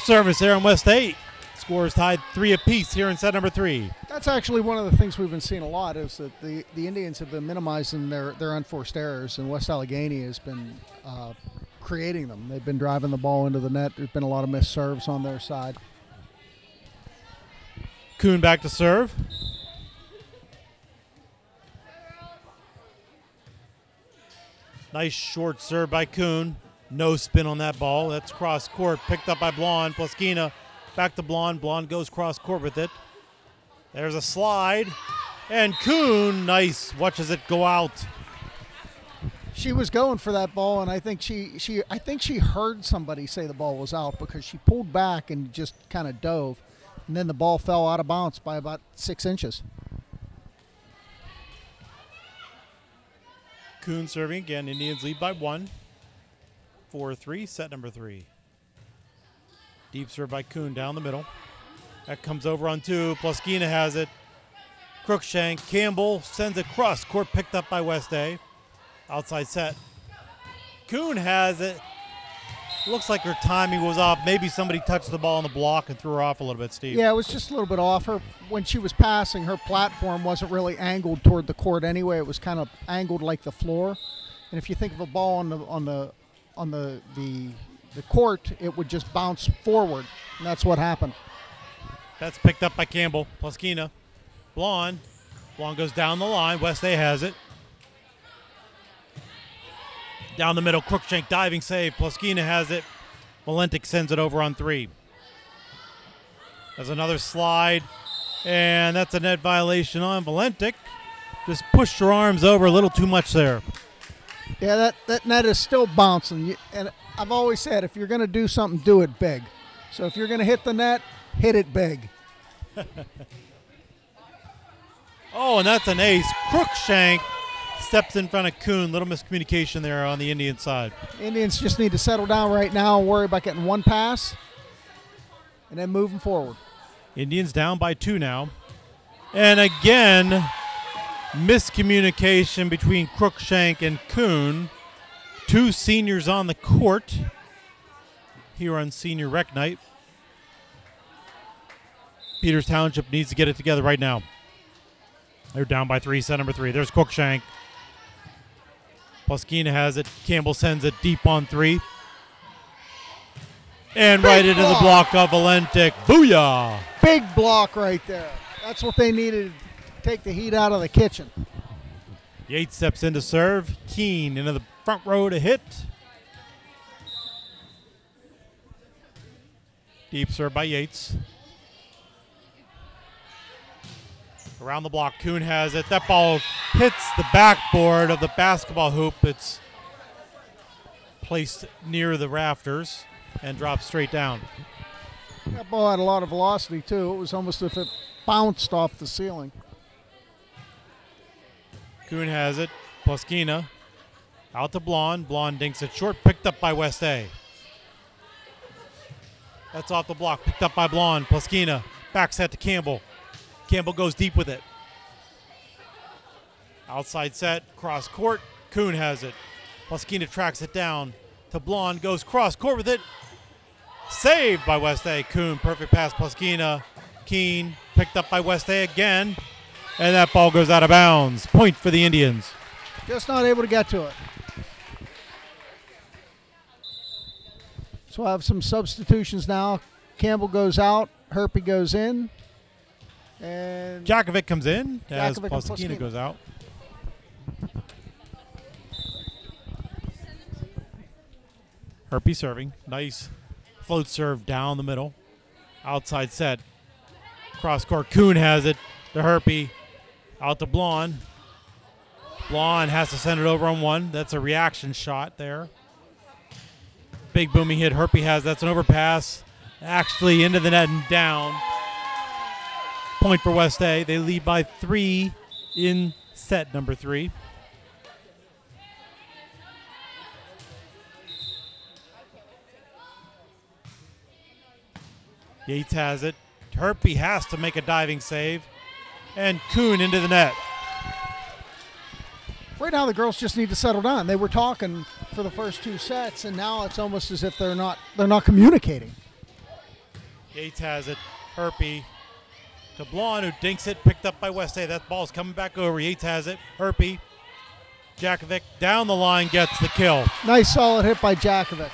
Service there on West 8. Scores tied 3 apiece here in set number 3. That's actually one of the things we've been seeing a lot is that the Indians have been minimizing their unforced errors, and West Allegheny has been creating them. They've been driving the ball into the net. There's been a lot of missed serves on their side. Kuhn back to serve. Nice short serve by Kuhn. No spin on that ball. That's cross court. Picked up by Blonde. Poskina back to Blonde. Blonde goes cross court with it. There's a slide. And Kuhn, nice, watches it go out. She was going for that ball, and I think she heard somebody say the ball was out because she pulled back and just kind of dove. And then the ball fell out of bounds by about 6 inches. Kuhn serving again. Indians lead by 1. 4-3, set number 3. Deep serve by Kuhn down the middle. That comes over on 2. Poskina has it. Crookshank. Campbell sends it cross court, picked up by West A. Outside set. Kuhn has it. Looks like her timing was off. Maybe somebody touched the ball on the block and threw her off a little bit, Steve. Yeah, it was just a little bit off. When she was passing, her platform wasn't really angled toward the court anyway. It was kind of angled like the floor. And if you think of a ball on the court, it would just bounce forward, and that's what happened. That's picked up by Campbell. Poskina. Blonde. Blonde goes down the line. West A has it. Down the middle, Crookshank diving save. Poskina has it. Valentic sends it over on 3. There's another slide, and that's a net violation on Valentic. Just pushed her arms over a little too much there. Yeah, that net is still bouncing. And I've always said, if you're going to do something, do it big. So if you're going to hit the net, hit it big. Oh, and that's an ace. Crookshank steps in front of Kuhn. Little miscommunication there on the Indian side. Indians just need to settle down right now and worry about getting one pass and then moving forward. Indians down by 2 now. And again, miscommunication between Crookshank and Kuhn. 2 seniors on the court here on Senior Rec Night. Peters Township needs to get it together right now. They're down by 3, set number 3. There's Crookshank. Poskina has it. Campbell sends it deep on 3. And right into the block of Valentic. Booyah! Big block right there. That's what they needed to take the heat out of the kitchen. Yates steps in to serve. Keene into the front row to hit. Deep serve by Yates. Around the block, Kuhn has it. That ball hits the backboard of the basketball hoop. It's placed near the rafters and drops straight down. That ball had a lot of velocity, too. It was almost as if it bounced off the ceiling. Kuhn has it. Poskina Out to Blonde. Blonde dinks it short. Picked up by West A. That's off the block. Picked up by Blonde. Plaskina. Back set to Campbell. Campbell goes deep with it. Outside set. Cross court. Kuhn has it. Plaskina tracks it down to Blonde. Goes cross court with it. Saved by West A. Kuhn. Perfect pass. Plaskina. Keene. Picked up by West A again. And that ball goes out of bounds. Point for the Indians. Just not able to get to it. So we'll have some substitutions now. Campbell goes out. Herpy goes in. And Jakovic comes in as Jakovic and Plaskina goes out. Herpy serving. Nice float serve down the middle. Outside set. Cross court. Kuhn has it to Herpy. Out to Blonde. Blonde has to send it over on one. That's a reaction shot there. Big booming hit. Herpy has. That's an overpass. Actually into the net and down. Point for West A. They lead by 3 in set number 3. Yates has it. Herpy has to make a diving save. And Kuhn into the net. Right now the girls just need to settle down. They were talking for the first 2 sets, and now it's almost as if they're not communicating. Yates has it. Herpy to Blonde, who dinks it. Picked up by West A. That ball's coming back over. Yates has it. Herpy. Jakovic down the line gets the kill. Nice solid hit by Jakovic.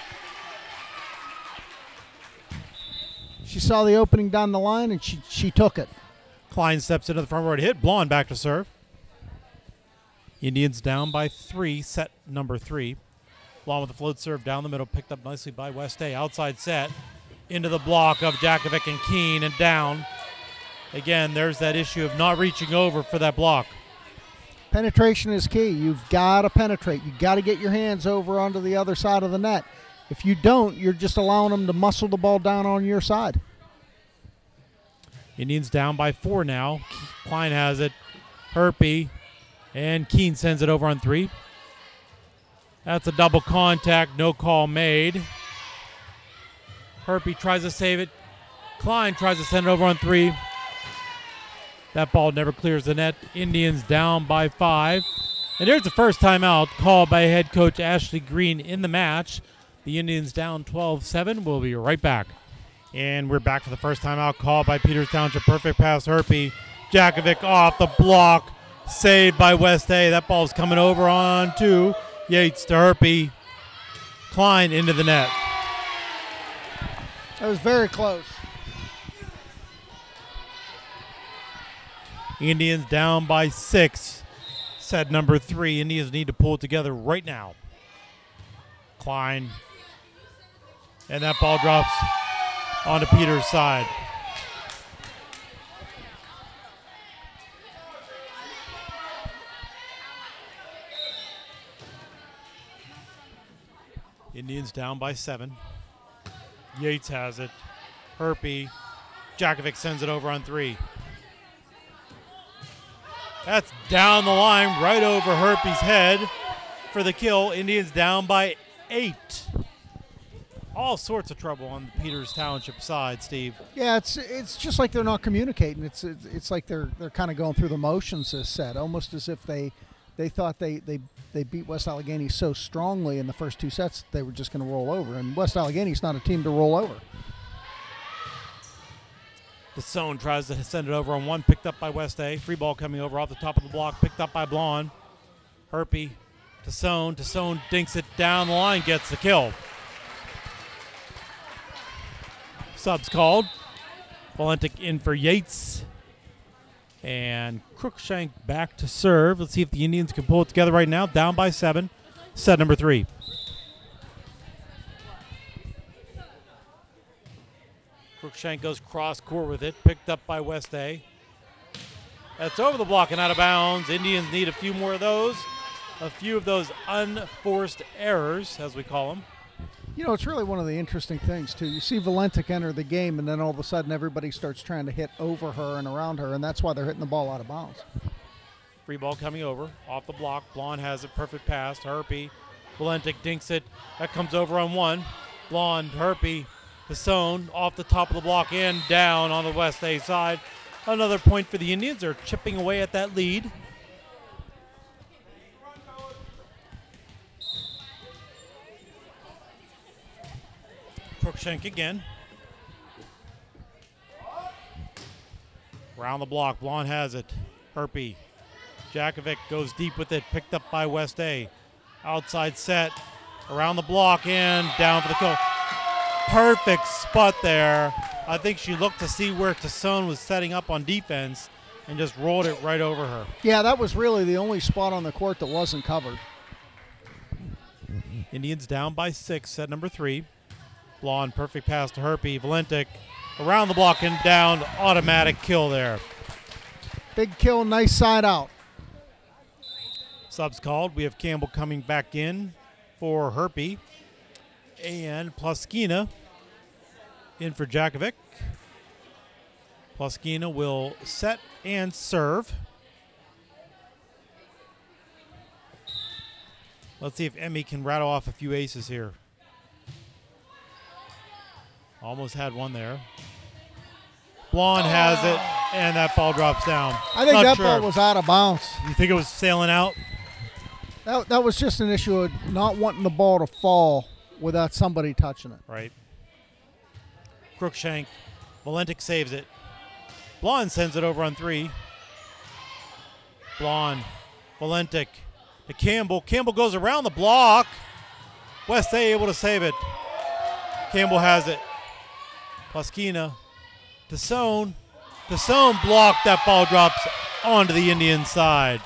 She saw the opening down the line, and she took it. Klein steps into the front row to hit. Blonde back to serve. Indians down by 3, set number 3. Blonde with the float serve down the middle, picked up nicely by West A. Outside set into the block of Jakovic and Keene and down. Again, there's that issue of not reaching over for that block. Penetration is key. You've got to penetrate. You've got to get your hands over onto the other side of the net. If you don't, you're just allowing them to muscle the ball down on your side. Indians down by 4 now. Klein has it. Herpy. And Keene sends it over on 3. That's a double contact. No call made. Herpy tries to save it. Klein tries to send it over on 3. That ball never clears the net. Indians down by 5. And there's the first timeout called by head coach Ashley Green in the match. The Indians down 12-7. We'll be right back. And we're back for the first timeout called by Peters Township. Perfect pass, Herpy. Jakovic off the block. Saved by West A. That ball's coming over on 2. Yates to Herpy. Klein into the net. That was very close. Indians down by 6. Set number 3. Indians need to pull it together right now. Klein. And that ball drops onto Peters' side. Indians down by 7. Yates has it. Herpy. Jakovic sends it over on 3. That's down the line, right over Herpy's head for the kill. Indians down by 8. All sorts of trouble on the Peters Township side, Steve. Yeah, it's just like they're not communicating. It's like they're kind of going through the motions this set, almost as if they thought they beat West Allegheny so strongly in the first 2 sets they were just going to roll over. And West Allegheny's not a team to roll over. DeSone tries to send it over on 1, picked up by West A. Free ball coming over off the top of the block, picked up by Blonde. Herpy to Sohn. DeSone dinks it down the line, gets the kill. Subs called. Valentic in for Yates. And Crookshank back to serve. Let's see if the Indians can pull it together right now. Down by 7. Set number 3. Crookshank goes cross court with it. Picked up by West A. That's over the block and out of bounds. Indians need a few more of those. A few of those unforced errors, as we call them. You know, it's really one of the interesting things, too. You see Valentic enter the game, and then all of a sudden everybody starts trying to hit over her and around her, and that's why they're hitting the ball out of bounds. Free ball coming over, off the block. Blonde has a perfect pass. Herpy Valentick dinks it. That comes over on one. Blonde, Herpy, Cassone off the top of the block and down on the West A side. Another point for the Indians. They're chipping away at that lead. Cruikshank again. Around the block, Blonde has it. Herpy. Jakovic goes deep with it, picked up by West A. Outside set, around the block and down for the kill. Perfect spot there. I think she looked to see where Tassone was setting up on defense and just rolled it right over her. Yeah, that was really the only spot on the court that wasn't covered. Indians down by 6, set number 3. Blonde, perfect pass to Herpy. Valentick around the block and down. Automatic kill there. Big kill, nice side out. Subs called. We have Campbell coming back in for Herpy. And Pluskina in for Jakovic. Pluskina will set and serve. Let's see if Emmy can rattle off a few aces here. Almost had one there. Blonde has it, and that ball drops down. I think that ball was out of bounds. You think it was sailing out? That was just an issue of not wanting the ball to fall without somebody touching it. Right. Cruikshank. Valentick saves it. Blonde sends it over on 3. Blonde. Valentick to Campbell. Campbell goes around the block. West A able to save it. Campbell has it. Pluskina. Tassone. Tassone blocked. That ball drops onto the Indian side.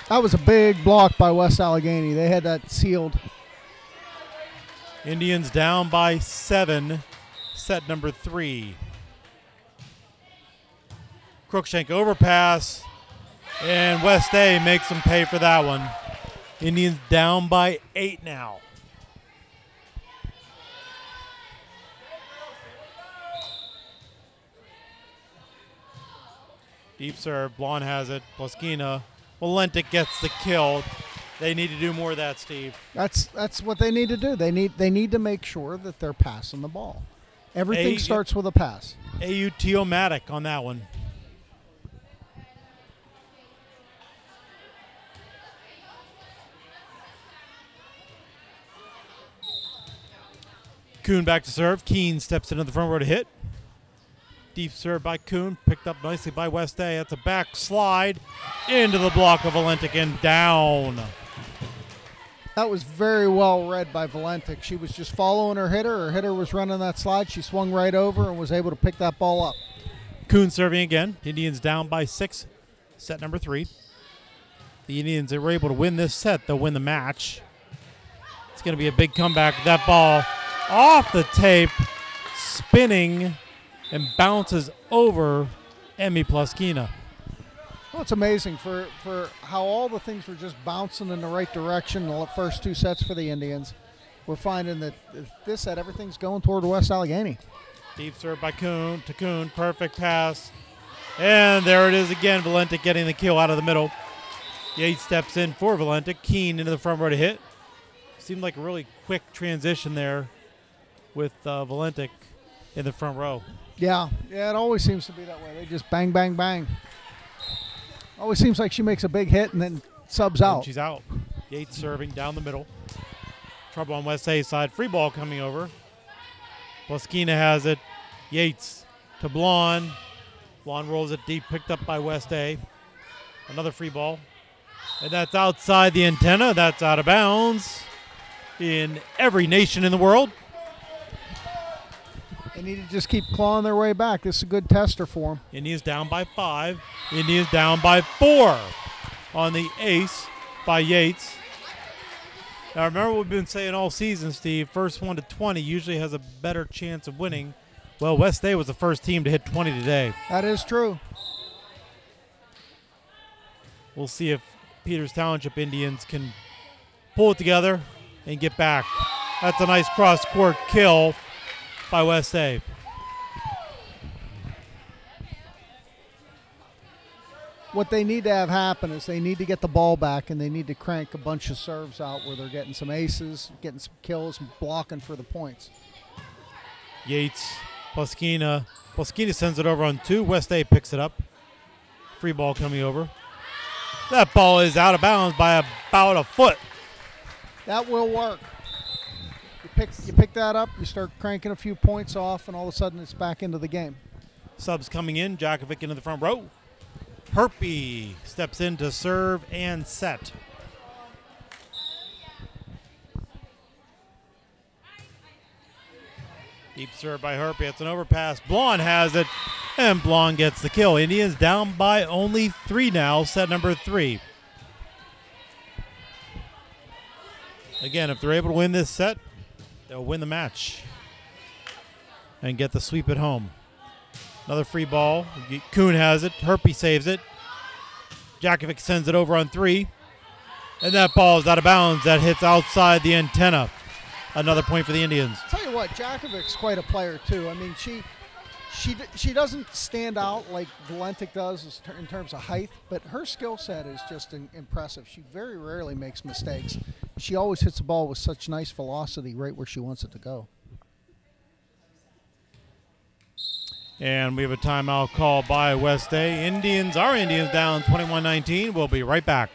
That was a big block by West Allegheny. They had that sealed. Indians down by 7, set number 3. Cruikshank overpass, and West A makes them pay for that one. Indians down by 8 now. Deep serve, Blonde has it, Pluskina. Valentick gets the kill. They need to do more of that, Steve. That's what they need to do. They need to make sure that they're passing the ball. Everything starts with a pass. AUT-O-matic on that one. Kuhn back to serve. Keene steps into the front row to hit. Deep serve by Kuhn, picked up nicely by West A. That's a back slide into the block of Valentick and down. That was very well read by Valentick. She was just following her hitter. Her hitter was running that slide. She swung right over and was able to pick that ball up. Kuhn serving again. Indians down by 6, set number 3. The Indians are able to win this set. They'll win the match. It's going to be a big comeback. That ball off the tape, spinning, and bounces over Emmy Pluskina. Well, it's amazing for how all the things were just bouncing in the right direction the first 2 sets for the Indians. We're finding that this set, everything's going toward West Allegheny. Deep serve by Kuhn to Kuhn. Perfect pass. And there it is again. Valentick getting the kill out of the middle. Yates steps in for Valentick. Keene into the front row to hit. Seemed like a really quick transition there with Valentick in the front row. Yeah, it always seems to be that way. They just bang, bang, bang. Always seems like she makes a big hit and then subs out. And she's out. Yates serving down the middle. Trouble on West A's side. Free ball coming over. Pluskina has it. Yates to Blonde. Blonde rolls it deep, picked up by West A. Another free ball. And that's outside the antenna. That's out of bounds in every nation in the world. They need to just keep clawing their way back. This is a good tester for them. Indians down by 5. Indians down by 4 on the ace by Yates. Now remember what we've been saying all season, Steve. First 1 to 20 usually has a better chance of winning. Well, West A was the first team to hit 20 today. That is true. We'll see if Peters Township Indians can pull it together and get back. That's a nice cross-court kill by West A. what they need to have happen is they need to get the ball back, and they need to crank a bunch of serves out where they're getting some aces, getting some kills, and blocking for the points. Yates, Poskina sends it over on 2. West A picks it up. Free ball coming over. That ball is out of bounds by about a foot. That will work. You pick that up, you start cranking a few points off, and all of a sudden it's back into the game. Subs coming in. Jakovic into the front row. Herpy steps in to serve and set. Deep serve by Herpy. It's an overpass. Blonde has it, and Blonde gets the kill. Indians down by only 3 now, set number 3. Again, if they're able to win this set, they'll win the match and get the sweep at home. Another free ball. Kuhn has it. Herpy saves it. Jakovic sends it over on 3. And that ball is out of bounds. That hits outside the antenna. Another point for the Indians. I'll tell you what, Jakovic's quite a player too. I mean, she doesn't stand out like Valentic does in terms of height, but her skill set is just impressive. She very rarely makes mistakes. She always hits the ball with such nice velocity right where she wants it to go. And we have a timeout call by West A. Our Indians down 21-19. We'll be right back.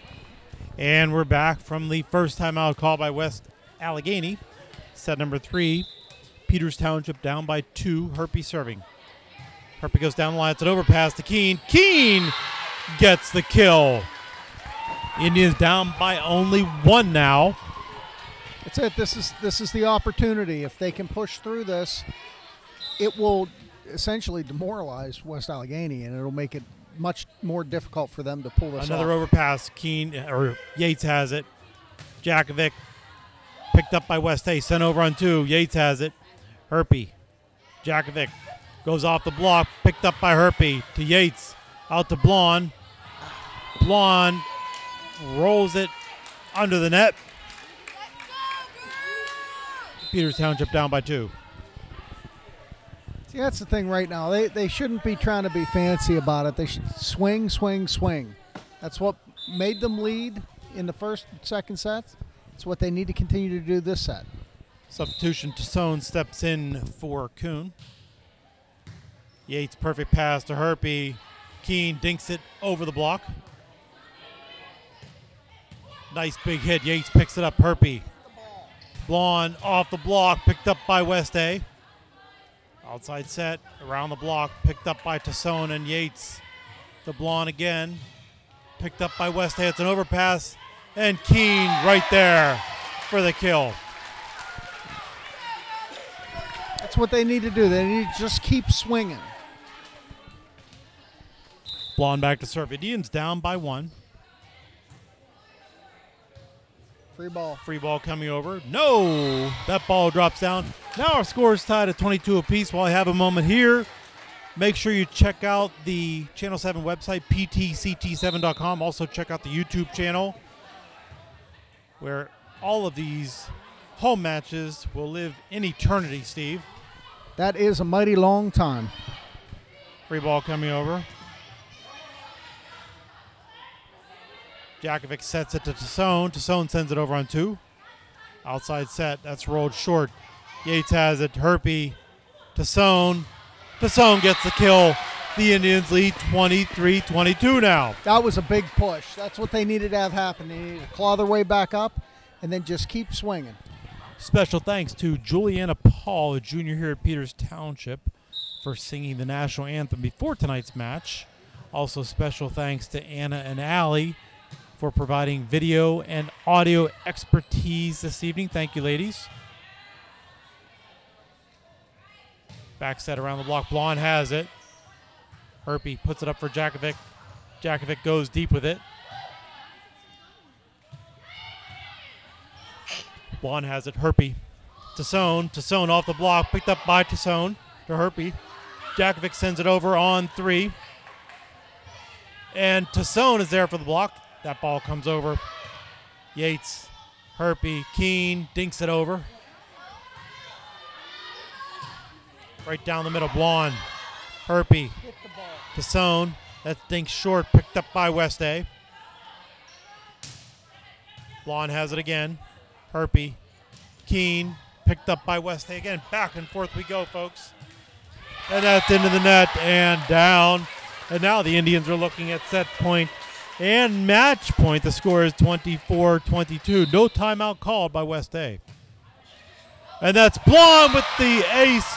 And we're back from the first timeout call by West Allegheny. Set number 3. Peters Township down by 2. Herpy serving. Herpy goes down the line. It's an overpass to Keene. Keene gets the kill. Indians down by only 1 now. That's it. This is the opportunity. If they can push through this, it will essentially demoralize West Allegheny, and it'll make it much more difficult for them to pull this Another off. overpass. Yates has it. Jakovic picked up by West A. Sent over on 2. Yates has it. Herpy. Jakovic goes off the block. Picked up by Herpy to Yates. Out to Blonde. Blonde rolls it under the net. Peters Township down by 2. See, that's the thing right now. They shouldn't be trying to be fancy about it. They should swing, swing, swing. That's what made them lead in the first, second sets. It's what they need to continue to do this set. Substitution. Tassone steps in for Kuhn. Yates, perfect pass to Herpy. Keene dinks it over the block. Nice big hit. Yates picks it up. Herpy. Blonde off the block, picked up by West A. Outside set, around the block, picked up by Tassone and Yates. To Blonde again, picked up by West A. It's an overpass, and Keene right there for the kill. That's what they need to do. They need to just keep swinging. Blonde back to serve. Indians down by 1. Free ball. Free ball coming over. No! That ball drops down. Now our score is tied at 22 apiece. While I have a moment here, make sure you check out the Channel 7 website, ptct7.com. Also check out the YouTube channel, where all of these home matches will live in eternity, Steve. That is a mighty long time. Free ball coming over. Jakovic sets it to Tassone. Tassone sends it over on 2. Outside set. That's rolled short. Yates has it. Herpy. Tassone. Tassone gets the kill. The Indians lead 23-22 now. That was a big push. That's what they needed to have happen. They needed to claw their way back up and then just keep swinging. Special thanks to Juliana Paul, a junior here at Peters Township, for singing the national anthem before tonight's match. Also special thanks to Anna and Allie for providing video and audio expertise this evening. Thank you, ladies. Back set around the block. Blonde has it. Herpy puts it up for Jakovic. Jakovic goes deep with it. Blonde has it. Herpy. Tassone. Tassone off the block. Picked up by Tassone to Herpy. Jakovic sends it over on 3. And Tassone is there for the block. That ball comes over. Yates, Herpy, Keene dinks it over. Right down the middle, Blonde. Herpy, Tassone, That dink short, picked up by West A. Blonde has it again. Herpy. Keene, picked up by West A again. Back and forth we go, folks. And that's into the net and down. And now the Indians are looking at set point and match point. The score is 24-22. No timeout called by West A. And that's Blonde with the ace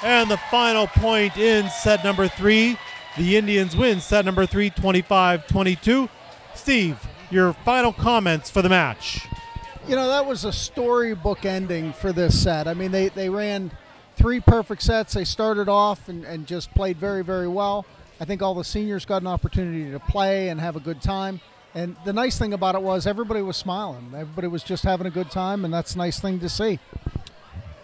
and the final point in set number 3. The Indians win set number 3, 25-22. Steve, your final comments for the match. You know, that was a storybook ending for this set. I mean, they ran 3 perfect sets. They started off and just played very, very well. I think all the seniors got an opportunity to play and have a good time. And the nice thing about it was everybody was smiling. Everybody was just having a good time, and that's a nice thing to see.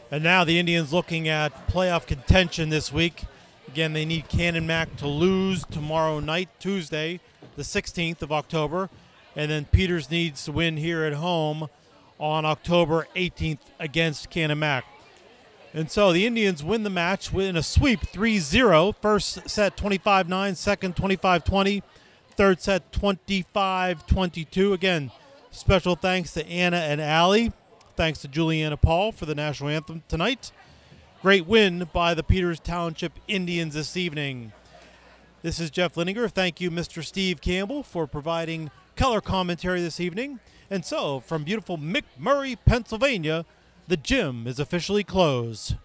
And now the Indians looking at playoff contention this week. Again, they need Cannon Mac to lose tomorrow night, Tuesday, the 16th of October. And then Peters needs to win here at home on October 18th against Cannon Mac. And so the Indians win the match in a sweep 3-0. First set 25-9, second 25-20, third set 25-22. Again, special thanks to Anna and Allie. Thanks to Juliana Paul for the national anthem tonight. Great win by the Peters Township Indians this evening. This is Jeff Lininger. Thank you, Mr. Steve Campbell, for providing color commentary this evening. And so, from beautiful McMurray, Pennsylvania, the gym is officially closed.